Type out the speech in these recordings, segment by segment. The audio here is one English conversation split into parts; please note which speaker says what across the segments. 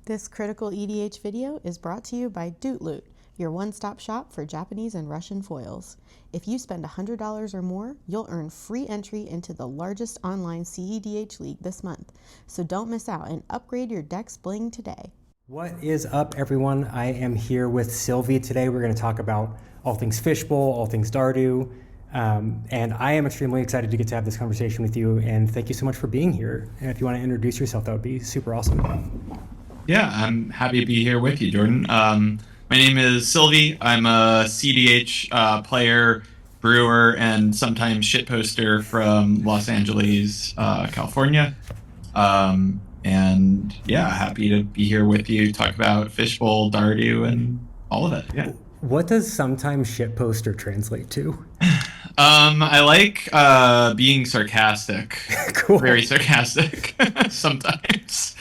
Speaker 1: This critical EDH video is brought to you by Dootloot, your one-stop shop for Japanese and Russian foils. If you spend $100 or more, you'll earn free entry into the largest online CEDH league this month. So don't miss out and upgrade your deck's bling today.
Speaker 2: What is up, everyone? I am here with Sylvie today. We're going to talk about all things Fishbowl, all things Dardu, and I am extremely excited to get to have this conversation with you, and thank you so much for being here. And if you want to introduce yourself, that would be super awesome.
Speaker 3: Yeah, I'm happy to be here with you, Jordan. My name is Sylvie. I'm a CDH player, brewer, and sometimes shitposter from Los Angeles, California. And yeah, happy to be here with you, talk about Fishbowl, Dardu, and all of it. Yeah.
Speaker 2: What does sometimes shitposter translate to?
Speaker 3: I like being sarcastic.
Speaker 2: Cool.
Speaker 3: Very sarcastic sometimes.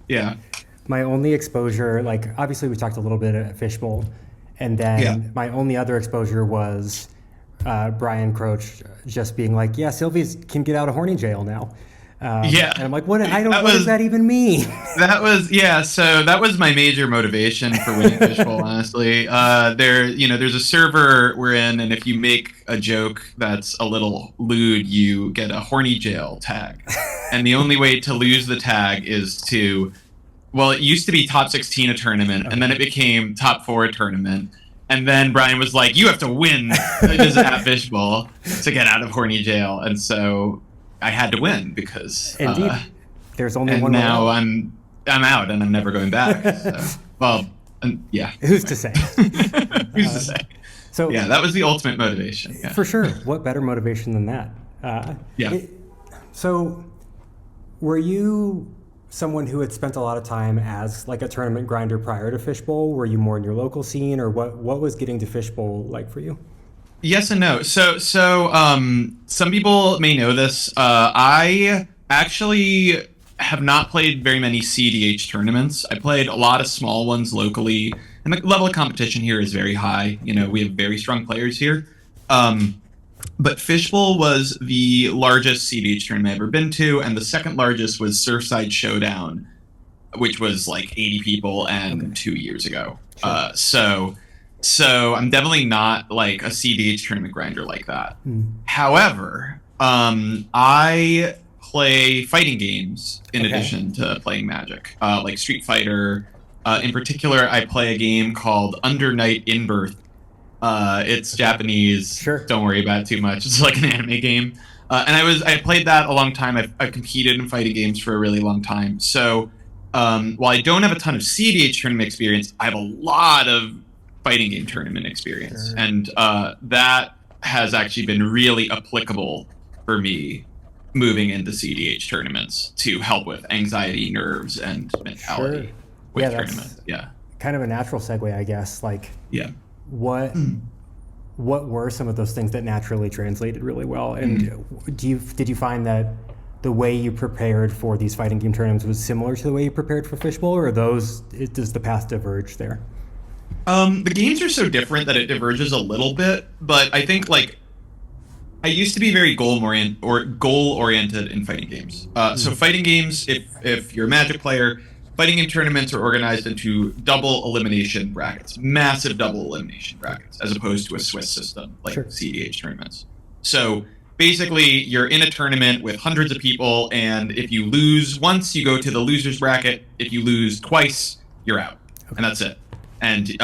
Speaker 3: Yeah.
Speaker 2: My only exposure, like obviously we talked a little bit at Fishbowl, and then my only other exposure was Brian Croach just being like, yeah, Sylvie's can get out of horny jail now. And I'm like, what does that even mean?
Speaker 3: So that was my major motivation for winning Fishbowl, honestly. There's a server we're in, and if you make a joke that's a little lewd, you get a horny jail tag. And the only way to lose the tag is to, well, it used to be top 16 a tournament, and then it became top 4 a tournament. And then Brian was like, you have to win this at Fishbowl to get out of horny jail. And so I had to win because
Speaker 2: indeed, there's only one.
Speaker 3: And now I'm out and I'm never going back. So, yeah.
Speaker 2: Who's to say?
Speaker 3: Who's to say? So yeah, that was the ultimate motivation. Yeah.
Speaker 2: For sure. What better motivation than that? So, were you someone who had spent a lot of time as like a tournament grinder prior to Fishbowl? Were you more in your local scene, or what was getting to Fishbowl like for you?
Speaker 3: Yes and no. So some people may know this. I actually have not played very many CDH tournaments. I played a lot of small ones locally, and the level of competition here is very high. You know, we have very strong players here. But Fishbowl was the largest CDH tournament I've ever been to, and the second largest was Surfside Showdown, which was like 80 people, and 2 years ago. Sure. So I'm definitely not like a CDH tournament grinder like that. However, I play fighting games in addition to playing Magic, like Street Fighter. In particular, I play a game called Under Night in Birth. It's Japanese.
Speaker 2: Sure.
Speaker 3: Don't worry about it too much. It's like an anime game. And I played that a long time. I've competed in fighting games for a really long time. So while I don't have a ton of CDH tournament experience, I have a lot of fighting game tournament experience. Sure. And that has actually been really applicable for me moving into CDH tournaments to help with anxiety, nerves, and mentality with tournament. Yeah.
Speaker 2: Kind of a natural segue, I guess. Like, what were some of those things that naturally translated really well? And did you find that the way you prepared for these fighting game tournaments was similar to the way you prepared for Fishbowl, or does the path diverge there?
Speaker 3: The games are so different that it diverges a little bit, but I think like I used to be very goal oriented in fighting games. So fighting games, if you're a Magic player, fighting game tournaments are organized into double elimination brackets, massive double elimination brackets, as opposed to a Swiss system like CDH tournaments. So basically, you're in a tournament with hundreds of people, and if you lose once, you go to the losers bracket. If you lose twice, you're out, and that's it. And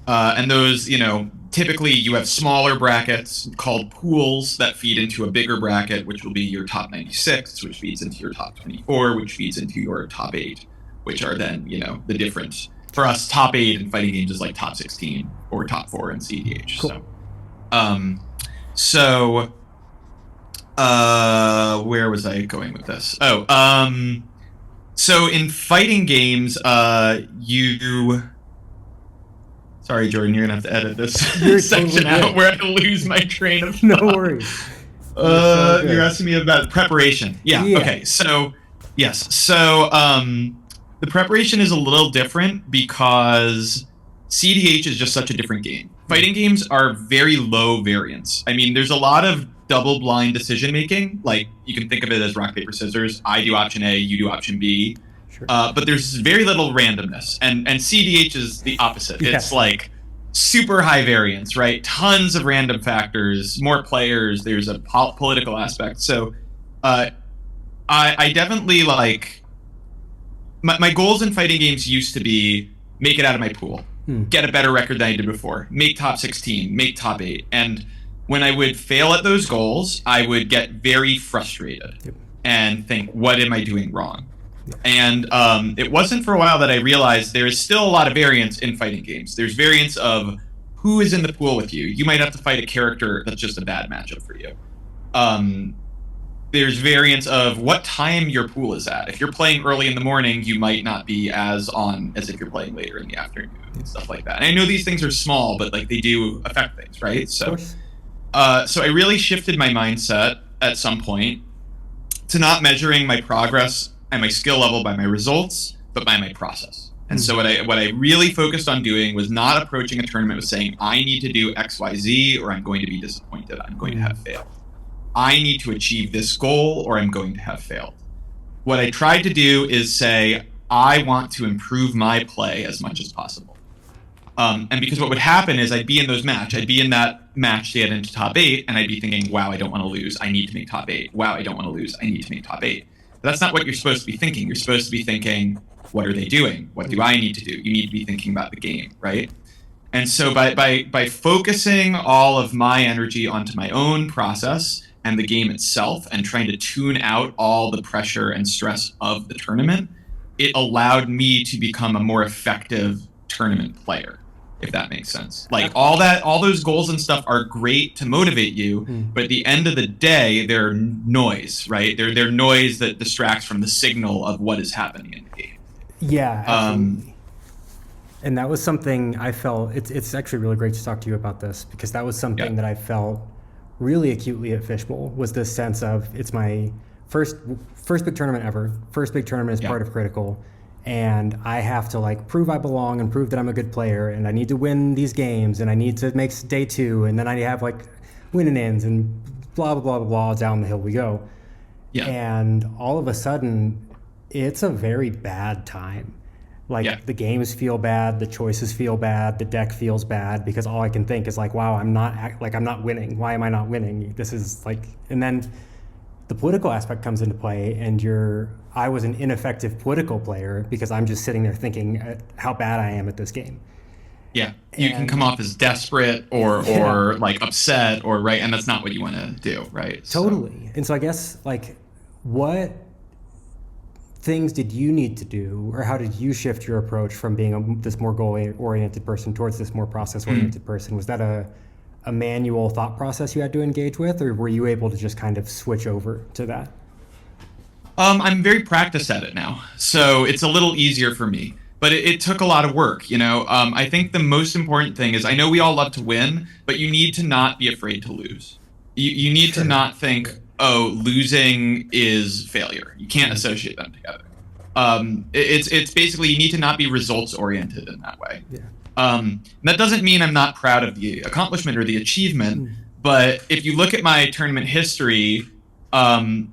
Speaker 3: and those, typically you have smaller brackets called pools that feed into a bigger bracket, which will be your top 96, which feeds into your top 24, which feeds into your top 8, which are then, the difference. For us, top 8 in fighting games is like top 16 or top 4 in CDH.
Speaker 2: Cool.
Speaker 3: Where was I going with this? So in fighting games, sorry, Jordan, you're gonna have to edit this section out where I lose my train of thought.
Speaker 2: No worries.
Speaker 3: You're asking me about preparation. Yeah. Okay. So yes. So the preparation is a little different because CDH is just such a different game. Fighting games are very low variance. I mean, there's a lot of double blind decision making. Like, you can think of it as rock, paper, scissors. I do option A, you do option B.
Speaker 2: Sure.
Speaker 3: But there's very little randomness. And CDH is the opposite.
Speaker 2: Yeah.
Speaker 3: It's like super high variance, right? Tons of random factors, more players. There's a political aspect. So I definitely like... My goals in fighting games used to be make it out of my pool, get a better record than I did before, make top 16, make top 8. And when I would fail at those goals, I would get very frustrated and think, what am I doing wrong? And it wasn't for a while that I realized there is still a lot of variance in fighting games. There's variance of who is in the pool with you. You might have to fight a character that's just a bad matchup for you. There's variance of what time your pool is at. If you're playing early in the morning, you might not be as on as if you're playing later in the afternoon and stuff like that. And I know these things are small, but like they do affect things, right? So, so I really shifted my mindset at some point to not measuring my progress and my skill level by my results, but by my process. And so what I really focused on doing was not approaching a tournament with saying, I need to do X, Y, Z, or I'm going to be disappointed. I'm going to have failed. I need to achieve this goal or I'm going to have failed. What I tried to do is say, I want to improve my play as much as possible. And because what would happen is I'd be in that match to get into top 8, and I'd be thinking, wow, I don't want to lose. I need to make top 8. Wow, I don't want to lose. I need to make top 8. But that's not what you're supposed to be thinking. You're supposed to be thinking, what are they doing? What do I need to do? You need to be thinking about the game, right? And so by focusing all of my energy onto my own process and the game itself and trying to tune out all the pressure and stress of the tournament, it allowed me to become a more effective tournament player, if that makes sense. Like all those goals and stuff are great to motivate you, but at the end of the day, they're noise, right? They're noise that distracts from the signal of what is happening in the game.
Speaker 2: Yeah, absolutely. And that was something I felt, it's actually really great to talk to you about this, because that was something that I felt really acutely at Fishbowl, was this sense of, it's my first big tournament ever. First big tournament as part of Critical. And I have to like prove I belong and prove that I'm a good player, and I need to win these games, and I need to make day 2, and then I have like win and ends and blah, blah, blah, blah, blah, down the hill we go. Yeah. And all of a sudden, it's a very bad time. Like the games feel bad, the choices feel bad, the deck feels bad, because all I can think is like, wow, I'm not winning. Why am I not winning? This is like, and then the political aspect comes into play, and I was an ineffective political player because I'm just sitting there thinking how bad I am at this game. Yeah, you can come off as desperate or like upset or right, and that's not what you want to do, right? Totally. And so I guess like what things did you need to do, or how did you shift your approach from being this more goal-oriented person towards this more process-oriented person? Was that a manual thought process you had to engage with, or were you able to just kind of switch over to that? I'm very practiced at it now, so it's a little easier for me, but it took a lot of work, you know? I think the most important thing is, I know we all love to win, but you need to not be afraid to lose. You need to not think, oh, losing is failure. You can't associate them together. It's basically, you need to not be results oriented in that way. That doesn't mean I'm not proud of the accomplishment or the achievement, but if you look at my tournament history, the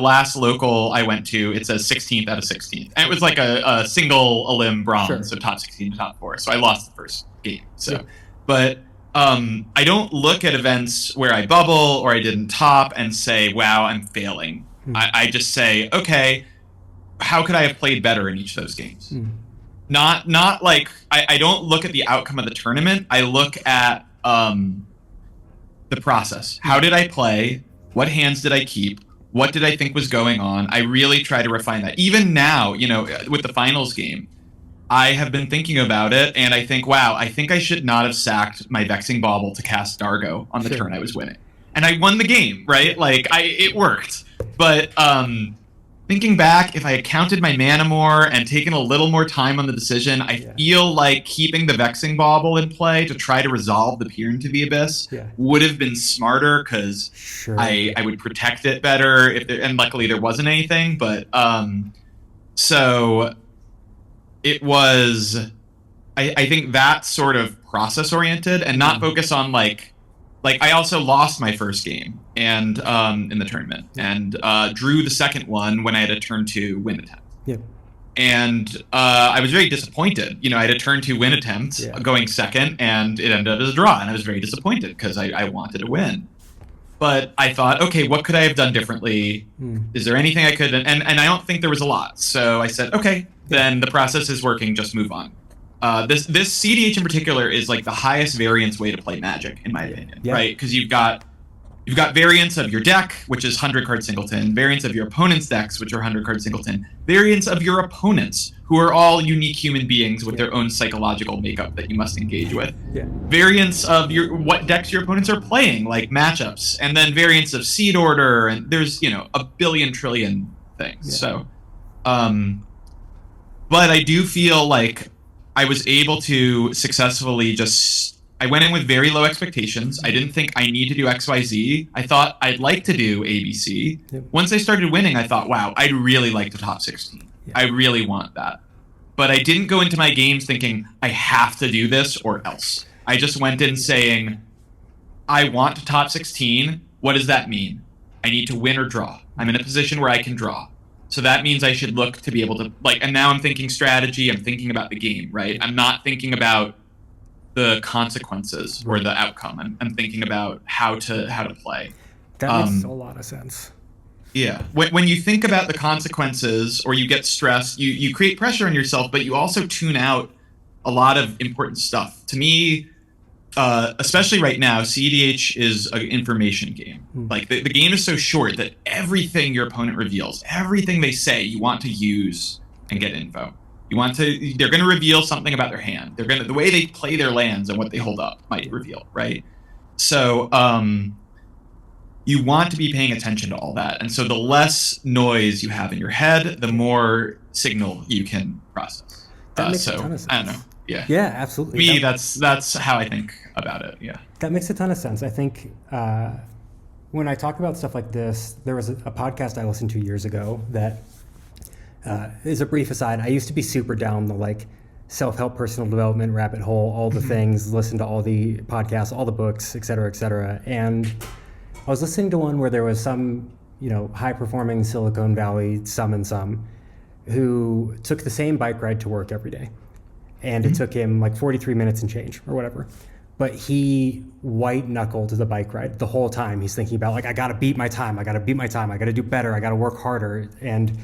Speaker 2: last local I went to, it's a 16th out of 16th. And it was like a single elim bronze, so top 16 to top 4. So I lost the first game. But I don't look at events where I bubble or I didn't top and say, wow, I'm failing. I just say, okay, how could I have played better in each of those games? Not like, I don't look at the outcome of the tournament. I look at the process. How did I play? What hands did I keep? What did I think was going on? I really try to refine that. Even now, with the finals game, I have been thinking about it, and I think, wow, I think I should not have sacked my Vexing Bauble to cast Dargo on the turn I was winning. And I won the game, right? Like, it worked. But thinking back, if I had counted my mana more and taken a little more time on the decision, I feel like keeping the Vexing Bauble in play to try to resolve the Peer into the Abyss would have been smarter, because I would protect it better, and luckily there wasn't anything. But so it was, I think that sort of process-oriented and not focus on like
Speaker 3: like I also lost my first game and in the tournament and drew the second one when I had a turn 2 win attempt.
Speaker 2: Yeah.
Speaker 3: And I was very disappointed. You know, I had a turn 2 win attempt going second, and it ended up as a draw. And I was very disappointed because I wanted to win. But I thought, okay, what could I have done differently? Is there anything I could? And I don't think there was a lot. So I said, okay, then the process is working. Just move on. This CDH in particular is like the highest variance way to play Magic, in my opinion, right? Because you've got variants of your deck, which is 100-card singleton, variants of your opponent's decks, which are 100-card singleton, variants of your opponents, who are all unique human beings with their own psychological makeup that you must engage with. Variants of what decks your opponents are playing, like matchups, and then variants of seed order, and there's, a billion trillion things. So, but I do feel like I was able to successfully I went in with very low expectations. I didn't think I need to do XYZ. I thought I'd like to do ABC. Once I started winning, I thought, wow, I'd really like the top 16. I really want that. But I didn't go into my games thinking, I have to do this or else. I just went in saying, I want to top 16. What does that mean? I need to win or draw. I'm in a position where I can draw. So that means I should look to be able to, and now I'm thinking strategy. I'm thinking about the game, right? I'm not thinking about the consequences or the outcome. I'm thinking about how to play.
Speaker 2: That makes a lot of sense.
Speaker 3: Yeah. When you think about the consequences or you get stressed, you create pressure on yourself, but you also tune out a lot of important stuff. To me, especially right now, CEDH is an information game. Like the game is so short that everything your opponent reveals, everything they say, you want to use and get info. They're going to reveal something about their hand. The way they play their lands and what they hold up might reveal, right? So, you want to be paying attention to all that. And so the less noise you have in your head, the more signal you can process.
Speaker 2: That makes a ton of sense.
Speaker 3: I don't know. Yeah.
Speaker 2: Yeah, absolutely.
Speaker 3: Me, that's how I think about it. Yeah.
Speaker 2: That makes a ton of sense. I think when I talk about stuff like this, there was a podcast I listened to years ago that is a brief aside. I used to be super down the self-help, personal development rabbit hole, all the things, listen to all the podcasts, all the books, et cetera, et cetera. And I was listening to one where there was some, high-performing Silicon Valley some who took the same bike ride to work every day. And it took him 43 minutes and change or whatever. But he white-knuckled the bike ride the whole time. He's thinking about, I got to beat my time. I got to do better. I got to work harder. And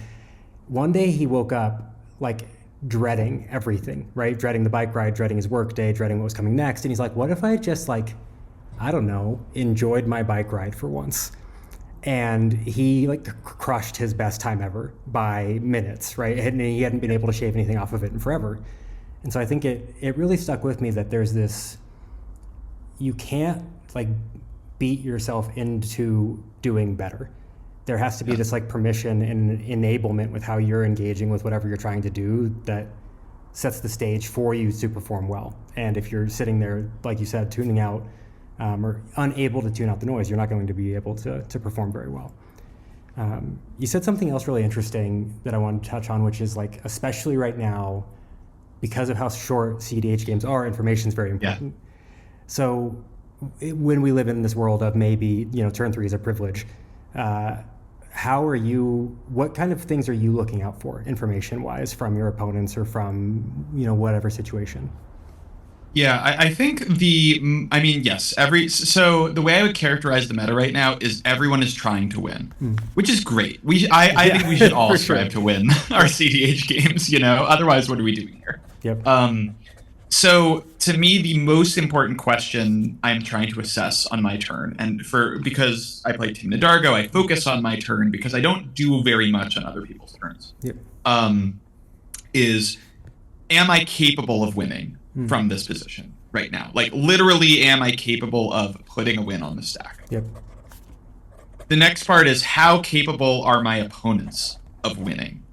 Speaker 2: one day he woke up dreading everything, right? Dreading the bike ride, dreading his work day, dreading what was coming next. And he's like, what if I just I don't know, enjoyed my bike ride for once? And he crushed his best time ever by minutes, right? And he hadn't been able to shave anything off of it in forever. And so I think it really stuck with me that there's this, you can't beat yourself into doing better. There has to be this permission and enablement with how you're engaging with whatever you're trying to do that sets the stage for you to perform well. And if you're sitting there, like you said, tuning out or unable to tune out the noise, you're not going to be able to perform very well. You said something else really interesting that I want to touch on, which is especially right now, because of how short CDH games are, information is very important. Yeah. So when we live in this world of maybe, turn 3 is a privilege, what kind of things are you looking out for information-wise from your opponents or from, whatever situation?
Speaker 3: Yeah, I think yes. So the way I would characterize the meta right now is everyone is trying to win, which is great. I think we should all strive to win our CDH games, otherwise what are we doing here?
Speaker 2: Yep.
Speaker 3: So to me, the most important question I'm trying to assess on my turn, and because I play Team Dardu, I focus on my turn because I don't do very much on other people's turns.
Speaker 2: Yep.
Speaker 3: Is am I capable of winning from this position right now? Literally, am I capable of putting a win on the stack?
Speaker 2: Yep.
Speaker 3: The next part is how capable are my opponents of winning?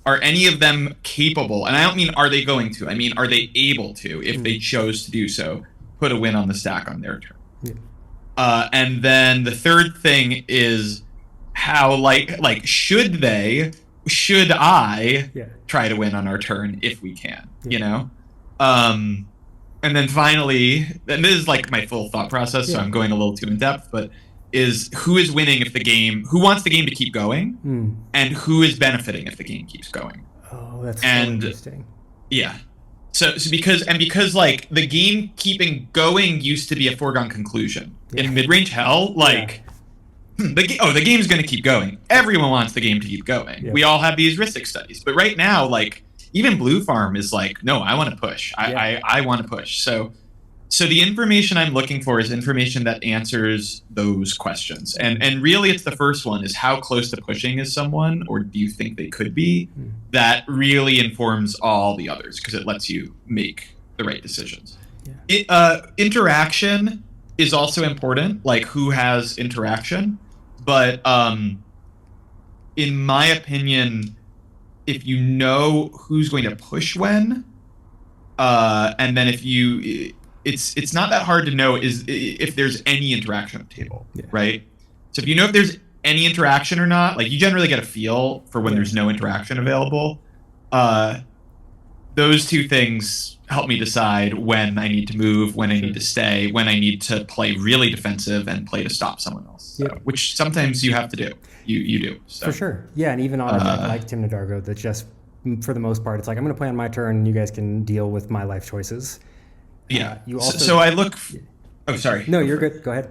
Speaker 3: Are any of them capable? And I don't mean are they going to, I mean, are they able to, if they chose to do so, put a win on the stack on their turn? Yeah. And then the third thing is how, should I try to win on our turn if we can, and then finally, and this is like my full thought process, so I'm going a little too in depth, but is who is winning if who wants the game to keep going, and who is benefiting if the game keeps going.
Speaker 2: Oh, that's so interesting.
Speaker 3: Yeah. So because like the game keeping going used to be a foregone conclusion. In mid-range hell, like the game's going to keep going. Everyone wants the game to keep going. Yeah. We all have these heuristic studies, but right now, like even Blue Farm is like, no, I want to push. I want to push. So the information I'm looking for is information that answers those questions. And really it's the first one is how close to pushing is someone, or do you think they could be? That really informs all the others because it lets you make the right decisions. Yeah. Interaction is also important, like who has interaction. But in my opinion, if you know who's going to push when, and then if you... It's not that hard to know if there's any interaction on the table, right? So if you know if there's any interaction or not, like you generally get a feel for when there's no interaction available. Those two things help me decide when I need to move, when I need to stay, when I need to play really defensive and play to stop someone else, which sometimes you have to do. You do. So.
Speaker 2: For sure. Yeah, and even on a deck like Tim Dargo, that just, for the most part, it's like, I'm going to play on my turn and you guys can deal with my life choices.
Speaker 3: Yeah. You also, so I look. Oh, sorry.
Speaker 2: No, you're good. Go ahead.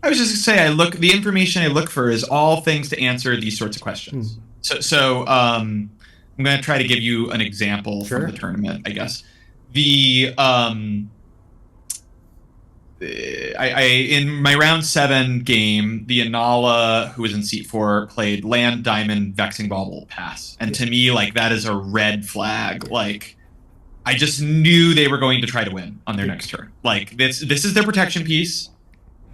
Speaker 3: I was just gonna say the information I look for is all things to answer these sorts of questions. So I'm gonna try to give you an example from the tournament, I guess. In my round 7 game, the Anala, who was in seat 4, played Land, Diamond, Vexing Bauble, pass, and to me, like that is a red flag. Like. I just knew they were going to try to win on their next turn. Like this is their protection piece.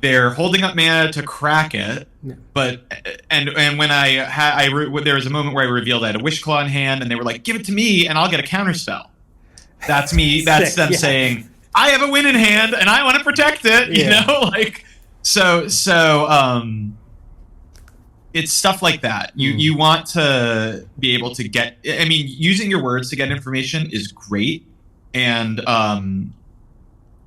Speaker 3: They're holding up mana to crack it. But and when there was a moment where I revealed I had a Wish Claw in hand, and they were like, "Give it to me, and I'll get a counter spell." That's me. That's them saying, "I have a win in hand, and I want to protect it." You know, like so. It's stuff like that. You want to be able to get... I mean, using your words to get information is great. And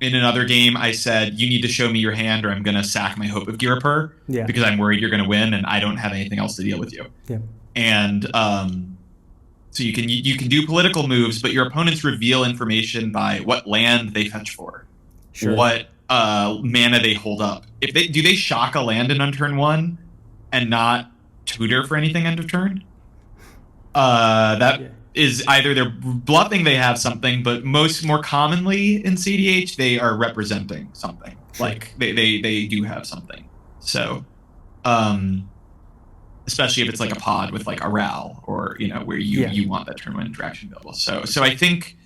Speaker 3: in another game, I said, you need to show me your hand or I'm going to sack my Hope of Girapur because I'm worried you're going to win and I don't have anything else to deal with you. Yeah. And so you can do political moves, but your opponents reveal information by what land they fetch for, what mana they hold up. Do they shock a land in on turn 1? And not tutor for anything end of turn. That is either they're bluffing they have something, but more commonly in CDH they are representing something. Like they do have something. So, especially if it's like a pod with like a RAL or where you want that turn 1 interaction available. So I think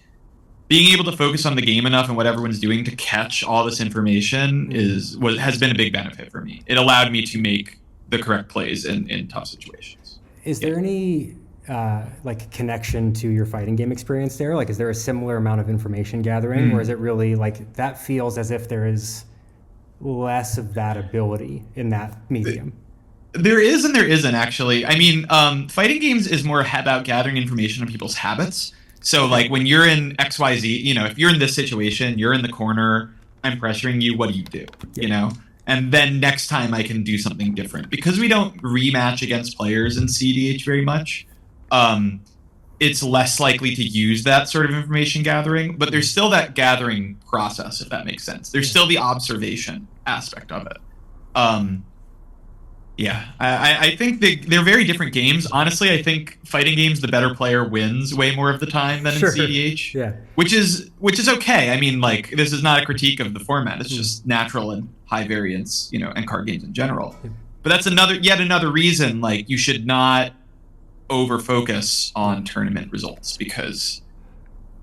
Speaker 3: being able to focus on the game enough and what everyone's doing to catch all this information has been a big benefit for me. It allowed me to make the correct plays in tough situations.
Speaker 2: Is there any like connection to your fighting game experience there? Like, is there a similar amount of information gathering, or is it really like that feels as if there is less of that ability in that medium?
Speaker 3: There is and there isn't, actually. I mean, fighting games is more about gathering information on people's habits. So like when you're in XYZ, if you're in this situation, you're in the corner, I'm pressuring you, what do you do? And then next time I can do something different. Because we don't rematch against players in CDH very much, it's less likely to use that sort of information gathering, but there's still that gathering process, if that makes sense. There's still the observation aspect of it. I think they're very different games. Honestly, I think fighting games, the better player wins way more of the time than in CDH, which is okay. I mean, like, this is not a critique of the format. It's just natural and high variance, and card games in general. But that's yet another reason, like, you should not over focus on tournament results, because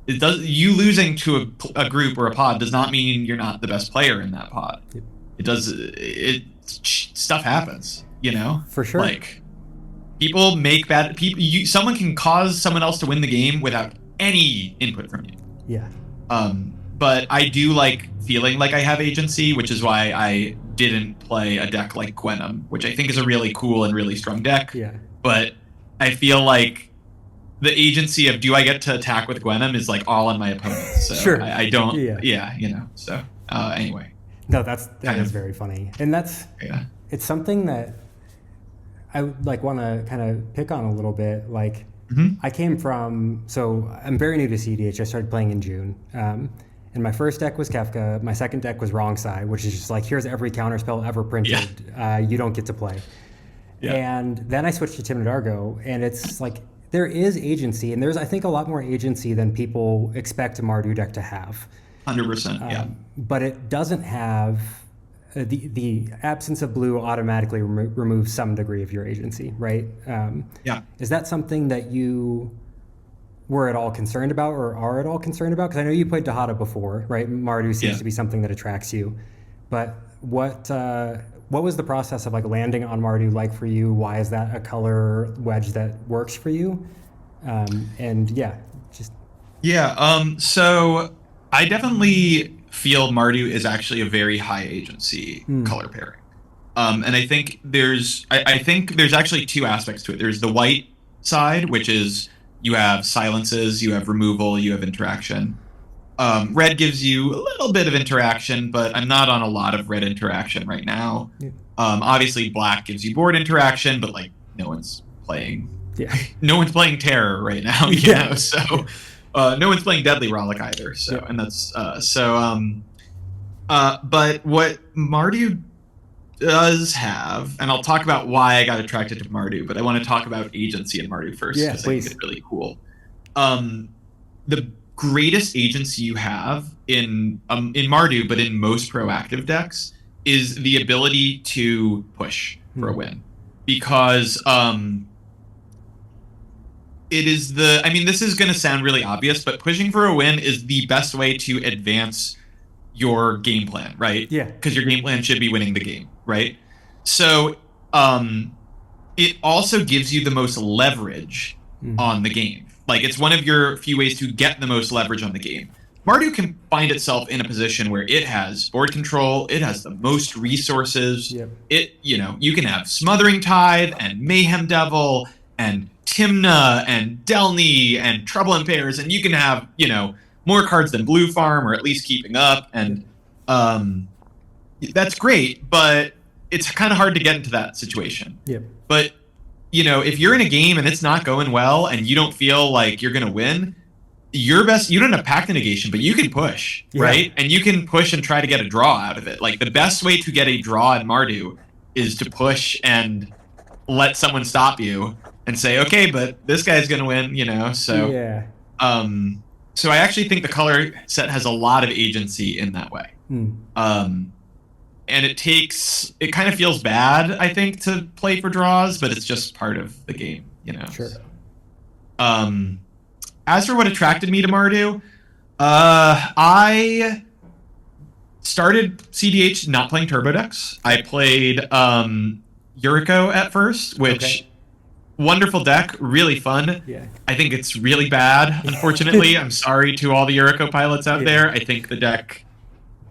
Speaker 3: you losing to a group or a pod does not mean you're not the best player in that pod. Stuff happens,
Speaker 2: For sure.
Speaker 3: Like, people make bad... someone can cause someone else to win the game without any input from you.
Speaker 2: Yeah.
Speaker 3: But I do like feeling like I have agency, which is why I didn't play a deck like Gwenum, which I think is a really cool and really strong deck.
Speaker 2: Yeah.
Speaker 3: But I feel like the agency of do I get to attack with Gwenom is like all on my opponent. So
Speaker 2: Sure.
Speaker 3: I don't. Yeah. So anyway.
Speaker 2: No, that is very funny, and it's something that I like want to kind of pick on a little bit. Like, I came from, so I'm very new to CDH. I started playing in June, and my first deck was Kefka. My second deck was Wrong Side, which is just like, here's every counterspell ever printed. You don't get to play. Yeah. And then I switched to Timid Argo, and it's like there is agency, and there's, I think, a lot more agency than people expect a Mardu deck to have.
Speaker 3: 100%, yeah.
Speaker 2: But it doesn't have the absence of blue automatically removes some degree of your agency, right? Is that something that you were at all concerned about or are at all concerned about? Because I know you played Dahada before, right? Mardu seems to be something that attracts you. But what was the process of like landing on Mardu like for you? Why is that a color wedge that works for you?
Speaker 3: So I definitely feel Mardu is actually a very high agency color pairing. And I think there's actually two aspects to it. There's the white side, which is you have silences, you have removal, you have interaction. Red gives you a little bit of interaction, but I'm not on a lot of red interaction right now. Obviously black gives you board interaction, but like no one's playing terror right now, you know, so no one's playing Deadly Rollick either. So, and that's, but what Mardu does have, and I'll talk about why I got attracted to Mardu, but I want to talk about agency in Mardu first.
Speaker 2: Yeah,
Speaker 3: please. I think it's really cool. The greatest agency you have in Mardu, but in most proactive decks, is the ability to push for a win. Because it is this is going to sound really obvious, but pushing for a win is the best way to advance your game plan, right?
Speaker 2: Yeah.
Speaker 3: Because your game plan should be winning the game, right? So it also gives you the most leverage on the game. Like, it's one of your few ways to get the most leverage on the game. Mardu can find itself in a position where it has board control, it has the most resources. You can have Smothering Tithe and Mayhem Devil and Timna and Delny and Trouble in Pairs, and you can have, more cards than Blue Farm, or at least keeping up, and that's great, but it's kind of hard to get into that situation. But, if you're in a game and it's not going well and you don't feel like you're going to win, you don't have Pact Negation, but you can push, right? And you can push and try to get a draw out of it. Like, the best way to get a draw in Mardu is to push and let someone stop you and say, okay, but this guy's going to win, so. So I actually think the color set has a lot of agency in that way. And it kind of feels bad, I think, to play for draws, but it's just part of the game,
Speaker 2: Sure.
Speaker 3: So. As for what attracted me to Mardu, I started CDH not playing turbo decks. I played Yuriko at first, which wonderful deck, really fun. I think it's really bad, unfortunately. I'm sorry to all the Yuriko pilots out there. I think the deck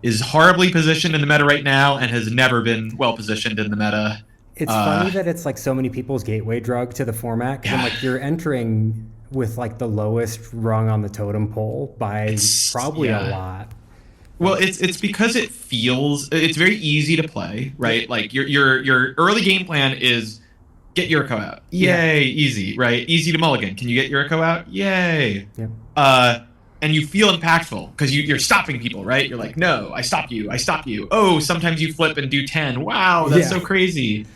Speaker 3: is horribly positioned in the meta right now and has never been well positioned in the meta.
Speaker 2: It's funny that it's like so many people's gateway drug to the format, because I'm like, you're entering with like the lowest rung on the totem pole by probably a lot.
Speaker 3: Well, it's because it's very easy to play, right? Like your early game plan is get Yuriko out. Yay, easy, right? Easy to mulligan. Can you get Yuriko out? Yay. And you feel impactful because you're stopping people, right? You're like, no, I stop you. Oh, sometimes you flip and do 10. Wow, that's so crazy.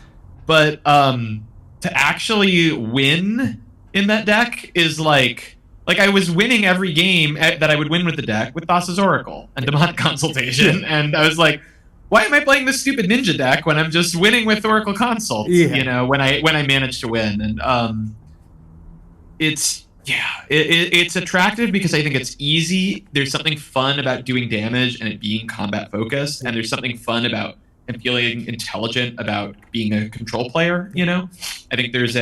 Speaker 3: But to actually win in that deck is like I was winning every game that I would win with the deck with Thassa's Oracle and Demonic Consultation, and I was like, why am I playing this stupid ninja deck when I'm just winning with Oracle Consult? When I manage to win, and it's attractive because I think it's easy. There's something fun about doing damage and it being combat focused, and there's something fun about and feeling intelligent about being a control player. I think there's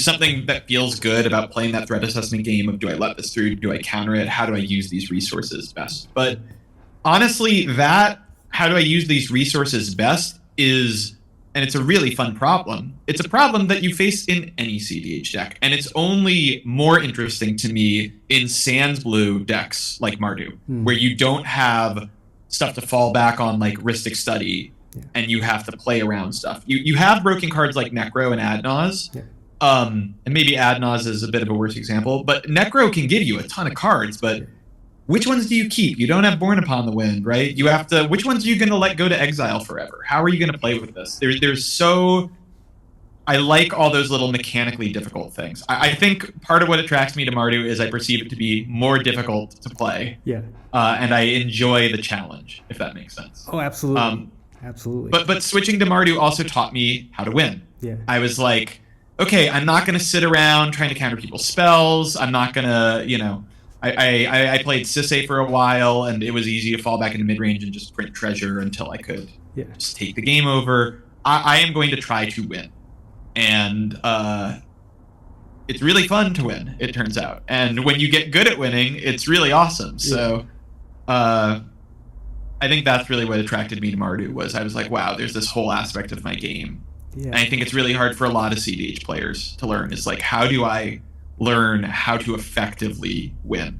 Speaker 3: something that feels good about playing that threat assessment game of, do I let this through? Do I counter it? How do I use these resources best? But honestly, how do I use these resources best is and it's a really fun problem. It's a problem that you face in any CDH deck, and it's only more interesting to me in Sans Blue decks like Mardu, where you don't have stuff to fall back on like Rhystic Study, and you have to play around stuff. You have broken cards like Necro and Adnaz, and maybe Adnaz is a bit of a worse example, but Necro can give you a ton of cards, but which ones do you keep? You don't have Born Upon the Wind, right? You have to. Which ones are you going to let go to exile forever? How are you going to play with this? There's so. I like all those little mechanically difficult things. I think part of what attracts me to Mardu is I perceive it to be more difficult to play.
Speaker 2: Yeah.
Speaker 3: And I enjoy the challenge, if that makes sense.
Speaker 2: Oh, absolutely. Absolutely.
Speaker 3: But switching to Mardu also taught me how to win.
Speaker 2: Yeah.
Speaker 3: I was like, okay, I'm not going to sit around trying to counter people's spells. I'm not going to, I played Sisay for a while, and it was easy to fall back into mid-range and just print treasure until I could just take the game over. I am going to try to win. And it's really fun to win, it turns out. And when you get good at winning, it's really awesome. So I think that's really what attracted me to Mardu, was I was like, wow, there's this whole aspect of my game. Yeah. And I think it's really hard for a lot of CDH players to learn. It's like, how do I learn how to effectively win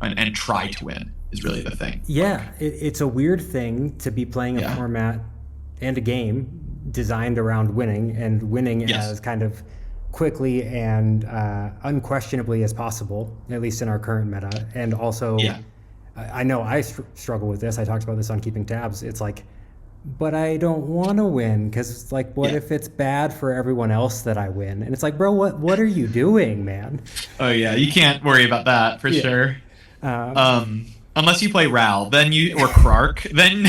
Speaker 3: and try to win is really the thing.
Speaker 2: Yeah, it's a weird thing to be playing a format and a game designed around winning, and winning as kind of quickly and unquestionably as possible, at least in our current meta. And also, I know I struggle with this. I talked about this on Keeping Tabs. It's like, but I don't want to win, because it's like, what if it's bad for everyone else that I win? And it's like, bro, what are you doing, man?
Speaker 3: Oh yeah, you can't worry about that for sure. Unless you play Ral, then or Krark, then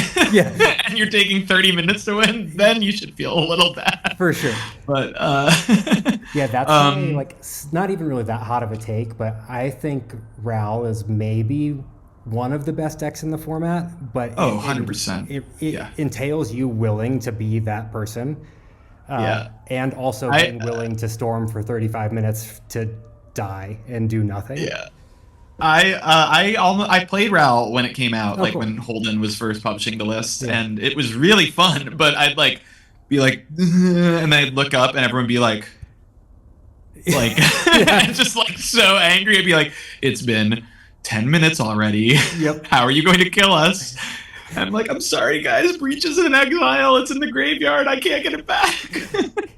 Speaker 3: and you're taking 30 minutes to win, then you should feel a little bad.
Speaker 2: For sure.
Speaker 3: But
Speaker 2: that's really, like, not even really that hot of a take, but I think Ral is maybe one of the best decks in the format, but
Speaker 3: 100%.
Speaker 2: It entails you willing to be that person, and also being willing to storm for 35 minutes to die and do nothing.
Speaker 3: Yeah. I played Ral when it came out, when Holden was first publishing the list, and it was really fun. But I'd be like, and then I'd look up and everyone would be like, just like so angry. I'd be like, it's been 10 minutes already.
Speaker 2: Yep.
Speaker 3: How are you going to kill us? And I'm like, I'm sorry, guys. Breach is in exile. It's in the graveyard. I can't get it back.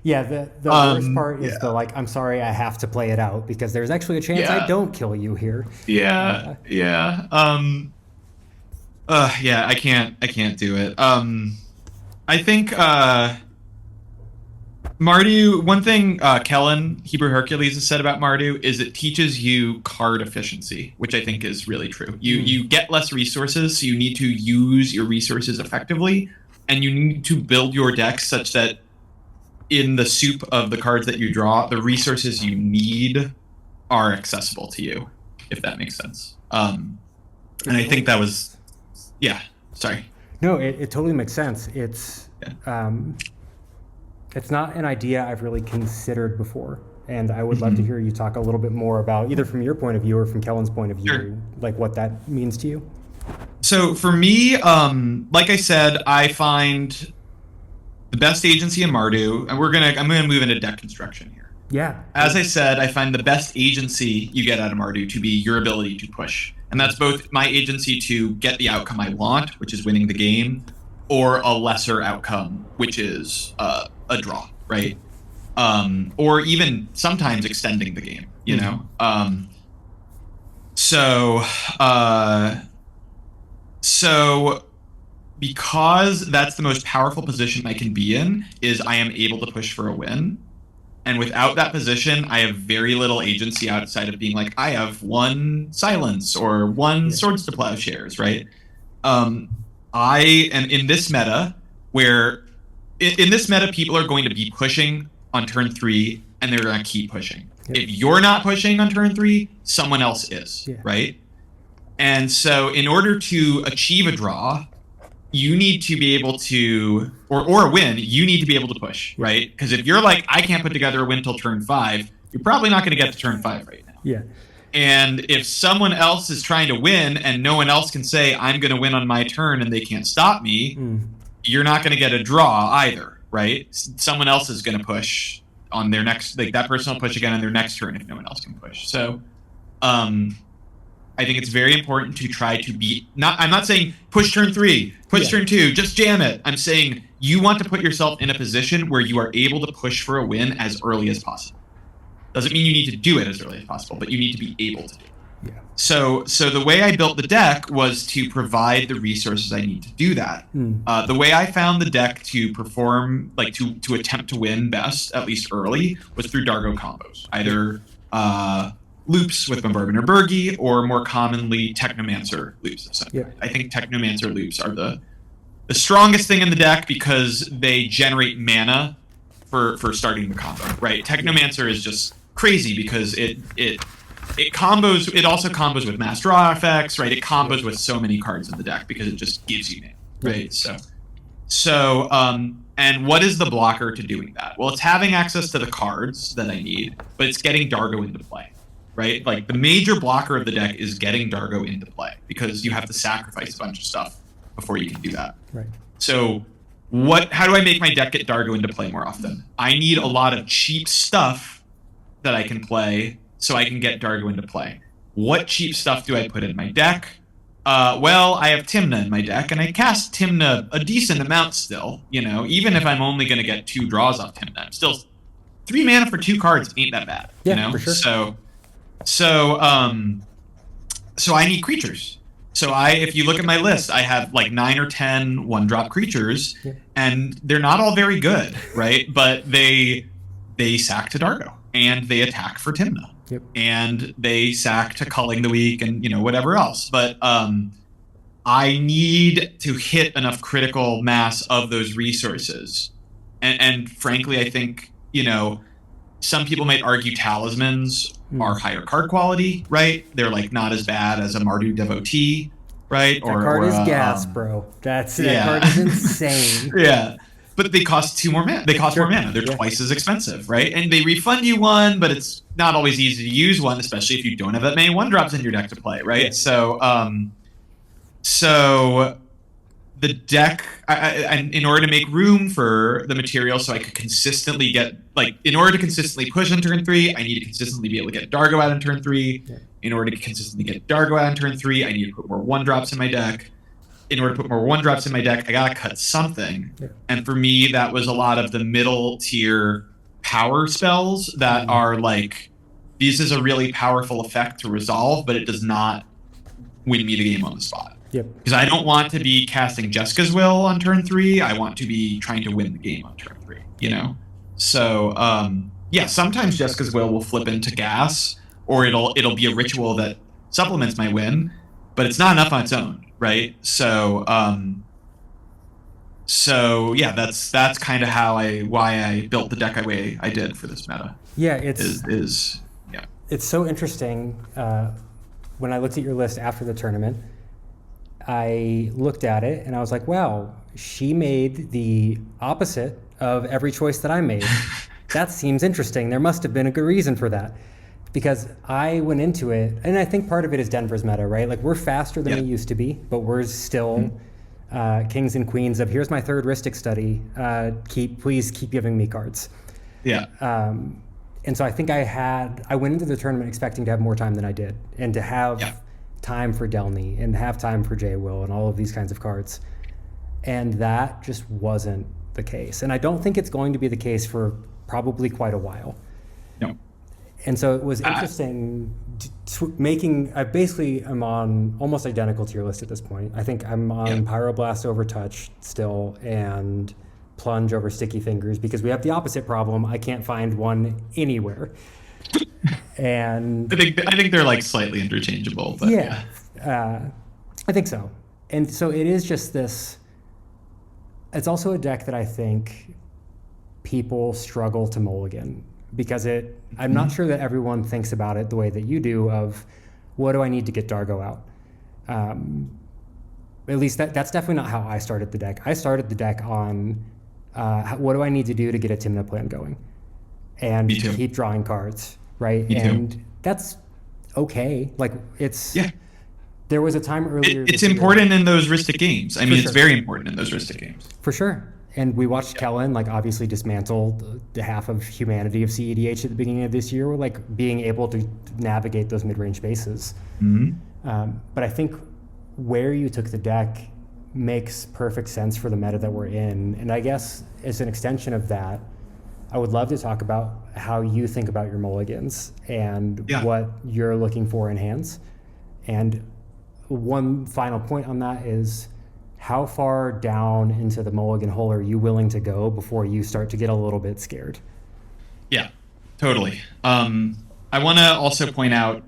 Speaker 2: The worst part is I'm sorry, I have to play it out, because there's actually a chance I don't kill you here.
Speaker 3: I can't do it. I think Mardu, one thing Kellen, Hebrew Hercules, has said about Mardu is it teaches you card efficiency, which I think is really true. You get less resources, so you need to use your resources effectively, and you need to build your deck such that in the soup of the cards that you draw, the resources you need are accessible to you, if that makes sense. And I think that was, sorry.
Speaker 2: No, it totally makes sense. It's not an idea I've really considered before, and I would love to hear you talk a little bit more about, either from your point of view or from Kellen's point of view, like what that means to you.
Speaker 3: So for me, like I said, I find the best agency in Mardu, and I'm gonna move into deck construction here.
Speaker 2: Yeah.
Speaker 3: As I said, I find the best agency you get out of Mardu to be your ability to push, and that's both my agency to get the outcome I want, which is winning the game, or a lesser outcome, which is a draw, right? Or even sometimes extending the game, you know? So because that's the most powerful position I can be in, is I am able to push for a win. And without that position, I have very little agency outside of being like, I have one silence or one swords to plowshares, right? I am in this meta where in this meta, people are going to be pushing on turn 3 and they're going to keep pushing. Yep. If you're not pushing on turn 3, someone else is, right? And so in order to achieve a draw, you need to be able to, or a win, you need to be able to push, right? Because if you're like, I can't put together a win till turn 5, you're probably not going to get to turn 5 right now.
Speaker 2: Yeah.
Speaker 3: And if someone else is trying to win and no one else can say, I'm going to win on my turn and they can't stop me, you're not going to get a draw either, right? Someone else is going to push on their next, like that person will push again on their next turn if no one else can push. So I think it's very important to try to be, I'm not saying push turn 3, push turn 2, just jam it. I'm saying you want to put yourself in a position where you are able to push for a win as early as possible. Doesn't mean you need to do it as early as possible, but you need to be able to do it.
Speaker 2: Yeah.
Speaker 3: So the way I built the deck was to provide the resources I need to do that. The way I found the deck to perform, like to attempt to win best, at least early, was through Dargo combos. Either loops with Bombardment or Burgi, or more commonly Technomancer loops of some kind. I think Technomancer loops are the strongest thing in the deck because they generate mana for starting the combo, right? Technomancer is just crazy because it combos. It also combos with mass draw effects, right? It combos with so many cards in the deck because it just gives you mana, right? So and what is the blocker to doing that? Well, it's having access to the cards that I need, but it's getting Dargo into play, right? Like the major blocker of the deck is getting Dargo into play because you have to sacrifice a bunch of stuff before you can do that.
Speaker 2: Right.
Speaker 3: So how do I make my deck get Dargo into play more often? I need a lot of cheap stuff that I can play so I can get Dargo into play. What cheap stuff do I put in my deck? Well, I have Tymna in my deck, and I cast Tymna a decent amount still. You know, even if I'm only going to get 2 draws off Tymna, I'm still 3 mana for 2 cards ain't that bad.
Speaker 2: Yeah,
Speaker 3: you know?
Speaker 2: for sure.
Speaker 3: So I need creatures. So if you look at my list, I have like 9 or 10 1-drop creatures, and they're not all very good, right? But they sack to Dargo, and they attack for Tymna.
Speaker 2: Yep.
Speaker 3: And they sack to Culling the Weak and, whatever else. But I need to hit enough critical mass of those resources. And frankly, I think, some people might argue talismans are higher card quality, right? They're like not as bad as a Mardu Devotee, right?
Speaker 2: That card is gas, bro. That card is insane.
Speaker 3: Yeah. But they cost 2 more mana. They cost more mana. They're twice as expensive, right? And they refund you 1, but it's not always easy to use 1, especially if you don't have that many 1-drops in your deck to play, right?
Speaker 2: Yeah.
Speaker 3: So the deck, in order to make room for the material so I could consistently get, in order to consistently push on turn 3, I need to consistently be able to get Dargo out on turn 3.
Speaker 2: Yeah.
Speaker 3: In order to consistently get Dargo out on turn 3, I need to put more 1-drops in my deck. In order to put more 1-drops in my deck, I gotta cut something. Yeah. And for me, that was a lot of the middle tier power spells that are like, this is a really powerful effect to resolve, but it does not win me the game on the spot.
Speaker 2: Yep.
Speaker 3: Because I don't want to be casting Jessica's Will on turn 3. I want to be trying to win the game on turn 3, So, sometimes Jessica's Will flip into gas, or it'll be a ritual that supplements my win, but it's not enough on its own. Right. So that's kind of why I built the deck the way I did for this meta.
Speaker 2: Yeah,
Speaker 3: it's
Speaker 2: so interesting. When I looked at your list after the tournament, I looked at it and I was like, wow, she made the opposite of every choice that I made. That seems interesting. There must have been a good reason for that. Because I went into it, and I think part of it is Denver's meta, right? Like, we're faster than we used to be, but we're still kings and queens of, here's my 3rd Rhystic study, please keep giving me cards.
Speaker 3: Yeah.
Speaker 2: And so I think I went into the tournament expecting to have more time than I did, and to have time for Delny, and have time for J-Will, and all of these kinds of cards. And that just wasn't the case. And I don't think it's going to be the case for probably quite a while.
Speaker 3: No.
Speaker 2: And so it was interesting I basically am on almost identical to your list at this point. I think I'm on Pyroblast over Touch still, and Plunge over Sticky Fingers, because we have the opposite problem. I can't find one anywhere. And
Speaker 3: I think they're like slightly interchangeable. But
Speaker 2: I think so. And so it is just this. It's also a deck that I think people struggle to mulligan. Because I'm not sure that everyone thinks about it the way that you do of, what do I need to get Dargo out? At least that's definitely not how I started the deck. I started the deck on, what do I need to do to get a Tymna plan going? And keep drawing cards, right? And that's okay. Like, there was a time earlier.
Speaker 3: It's important in those Rhystic games. I mean, it's very important in those Rhystic games.
Speaker 2: For sure. And we watched Kellen, like, obviously dismantle the half of humanity of CEDH at the beginning of this year, like being able to navigate those mid-range bases. But I think where you took the deck makes perfect sense for the meta that we're in. And I guess as an extension of that, I would love to talk about how you think about your mulligans and what you're looking for in hands. And one final point on that is, how far down into the mulligan hole are you willing to go before you start to get a little bit scared?
Speaker 3: Yeah, totally. I want to also point out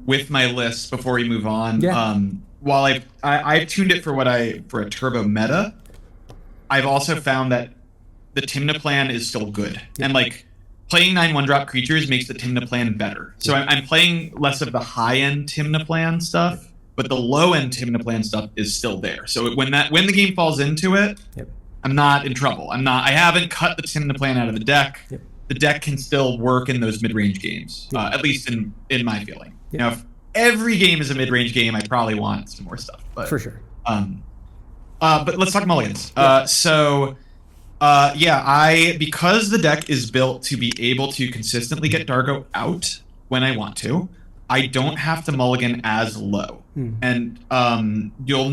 Speaker 3: with my list before we move on, while I've tuned it for a turbo meta, I've also found that the Tymna plan is still good. And like playing 9 1-drop creatures makes the Tymna plan better. So I'm playing less of the high-end Tymna plan stuff, but the low-end Tymna plan stuff is still there. So when the game falls into it, I'm not in trouble. I haven't cut the Tymna plan out of the deck. The deck can still work in those mid-range games, at least in my feeling. Now, if every game is a mid-range game, I probably want some more stuff. But,
Speaker 2: for sure.
Speaker 3: But let's talk mulligans. Because the deck is built to be able to consistently get Dargo out when I want to, I don't have to mulligan as low. And you'll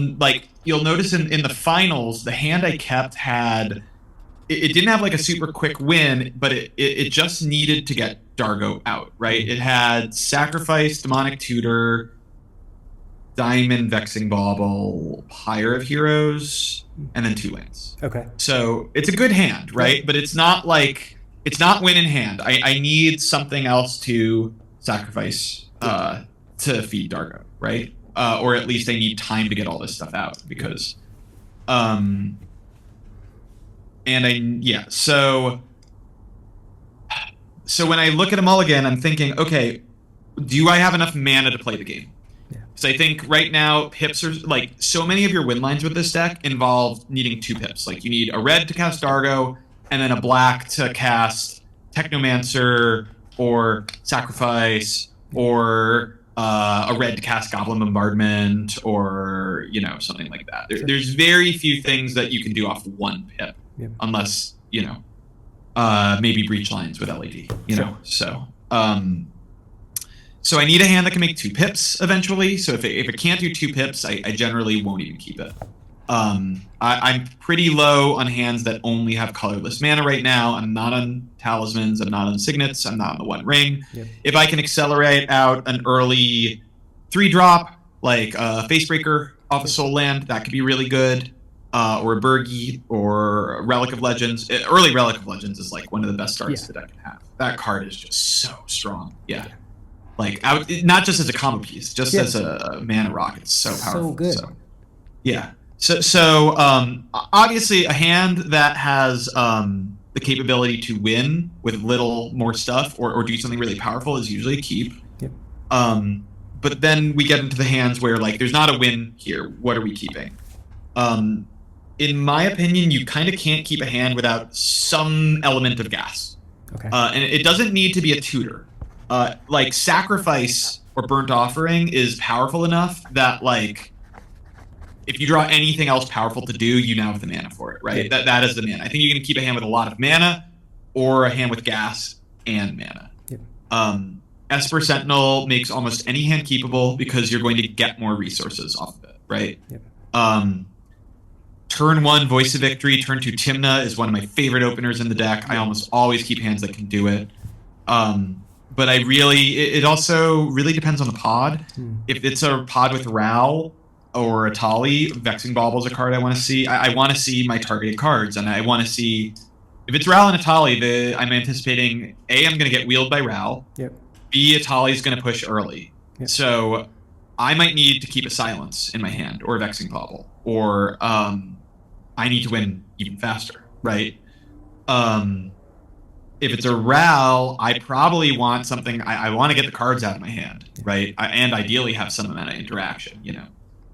Speaker 3: notice in the finals, the hand I kept had it didn't have like a super quick win, but it just needed to get Dargo out, right? It had Sacrifice, Demonic Tutor, Diamond, Vexing Bauble, Pyre of Heroes, and then 2 lands.
Speaker 2: Okay.
Speaker 3: So it's a good hand, right? But it's not win in hand. I need something else to sacrifice to feed Dargo, right? Or at least I need time to get all this stuff out because so when I look at a mulligan, I'm thinking, okay, do I have enough mana to play the game? So I think right now pips are like so many of your win lines with this deck involve needing 2 pips. Like you need a red to cast Dargo and then a black to cast Technomancer or Sacrifice or a red to cast Goblin Bombardment or something like that. There's very few things that you can do off 1 pip unless maybe breach lines with LED. So I need a hand that can make 2 pips eventually. So if it can't do 2 pips, I generally won't even keep it. I'm pretty low on hands that only have colorless mana right now. I'm not on talismans. I'm not on signets. I'm not on the 1 ring. If I can accelerate out an early 3-drop, like a Facebreaker off a Soul Land, that could be really good. Or a Burgi or a Relic of Legends. Early Relic of Legends is like one of the best starts the deck can have. That card is just so strong. Like not just as a combo piece, just as a mana rock. It's so powerful.
Speaker 2: So good.
Speaker 3: So obviously a hand that has the capability to win with little more stuff or do something really powerful is usually a keep. But then we get into the hands where like there's not a win here. What are we keeping? In my opinion, you kind of can't keep a hand without some element of gas. And it doesn't need to be a tutor. Like Sacrifice or Burnt Offering is powerful enough that like if you draw anything else powerful to do, you now have the mana for it, right? That is the mana. I think you can keep a hand with a lot of mana or a hand with gas and mana. Esper Sentinel makes almost any hand keepable because you're going to get more resources off of it, right? Turn 1, Voice of Victory. Turn 2, Tymna is one of my favorite openers in the deck. I almost always keep hands that can do it. But it also really depends on the pod. If it's a pod with Ral or a Tali, Vexing Bauble is a card I want to see. I want to see my targeted cards, and I want to see if it's Ral and a Tali. I'm anticipating A, I'm going to get wheeled by Ral. B, a Tali is going to push early. So I might need to keep a Silence in my hand or a Vexing Bauble, or I need to win even faster, right? If it's a Ral, I probably want something. I want to get the cards out of my hand, right? And ideally have some amount of interaction.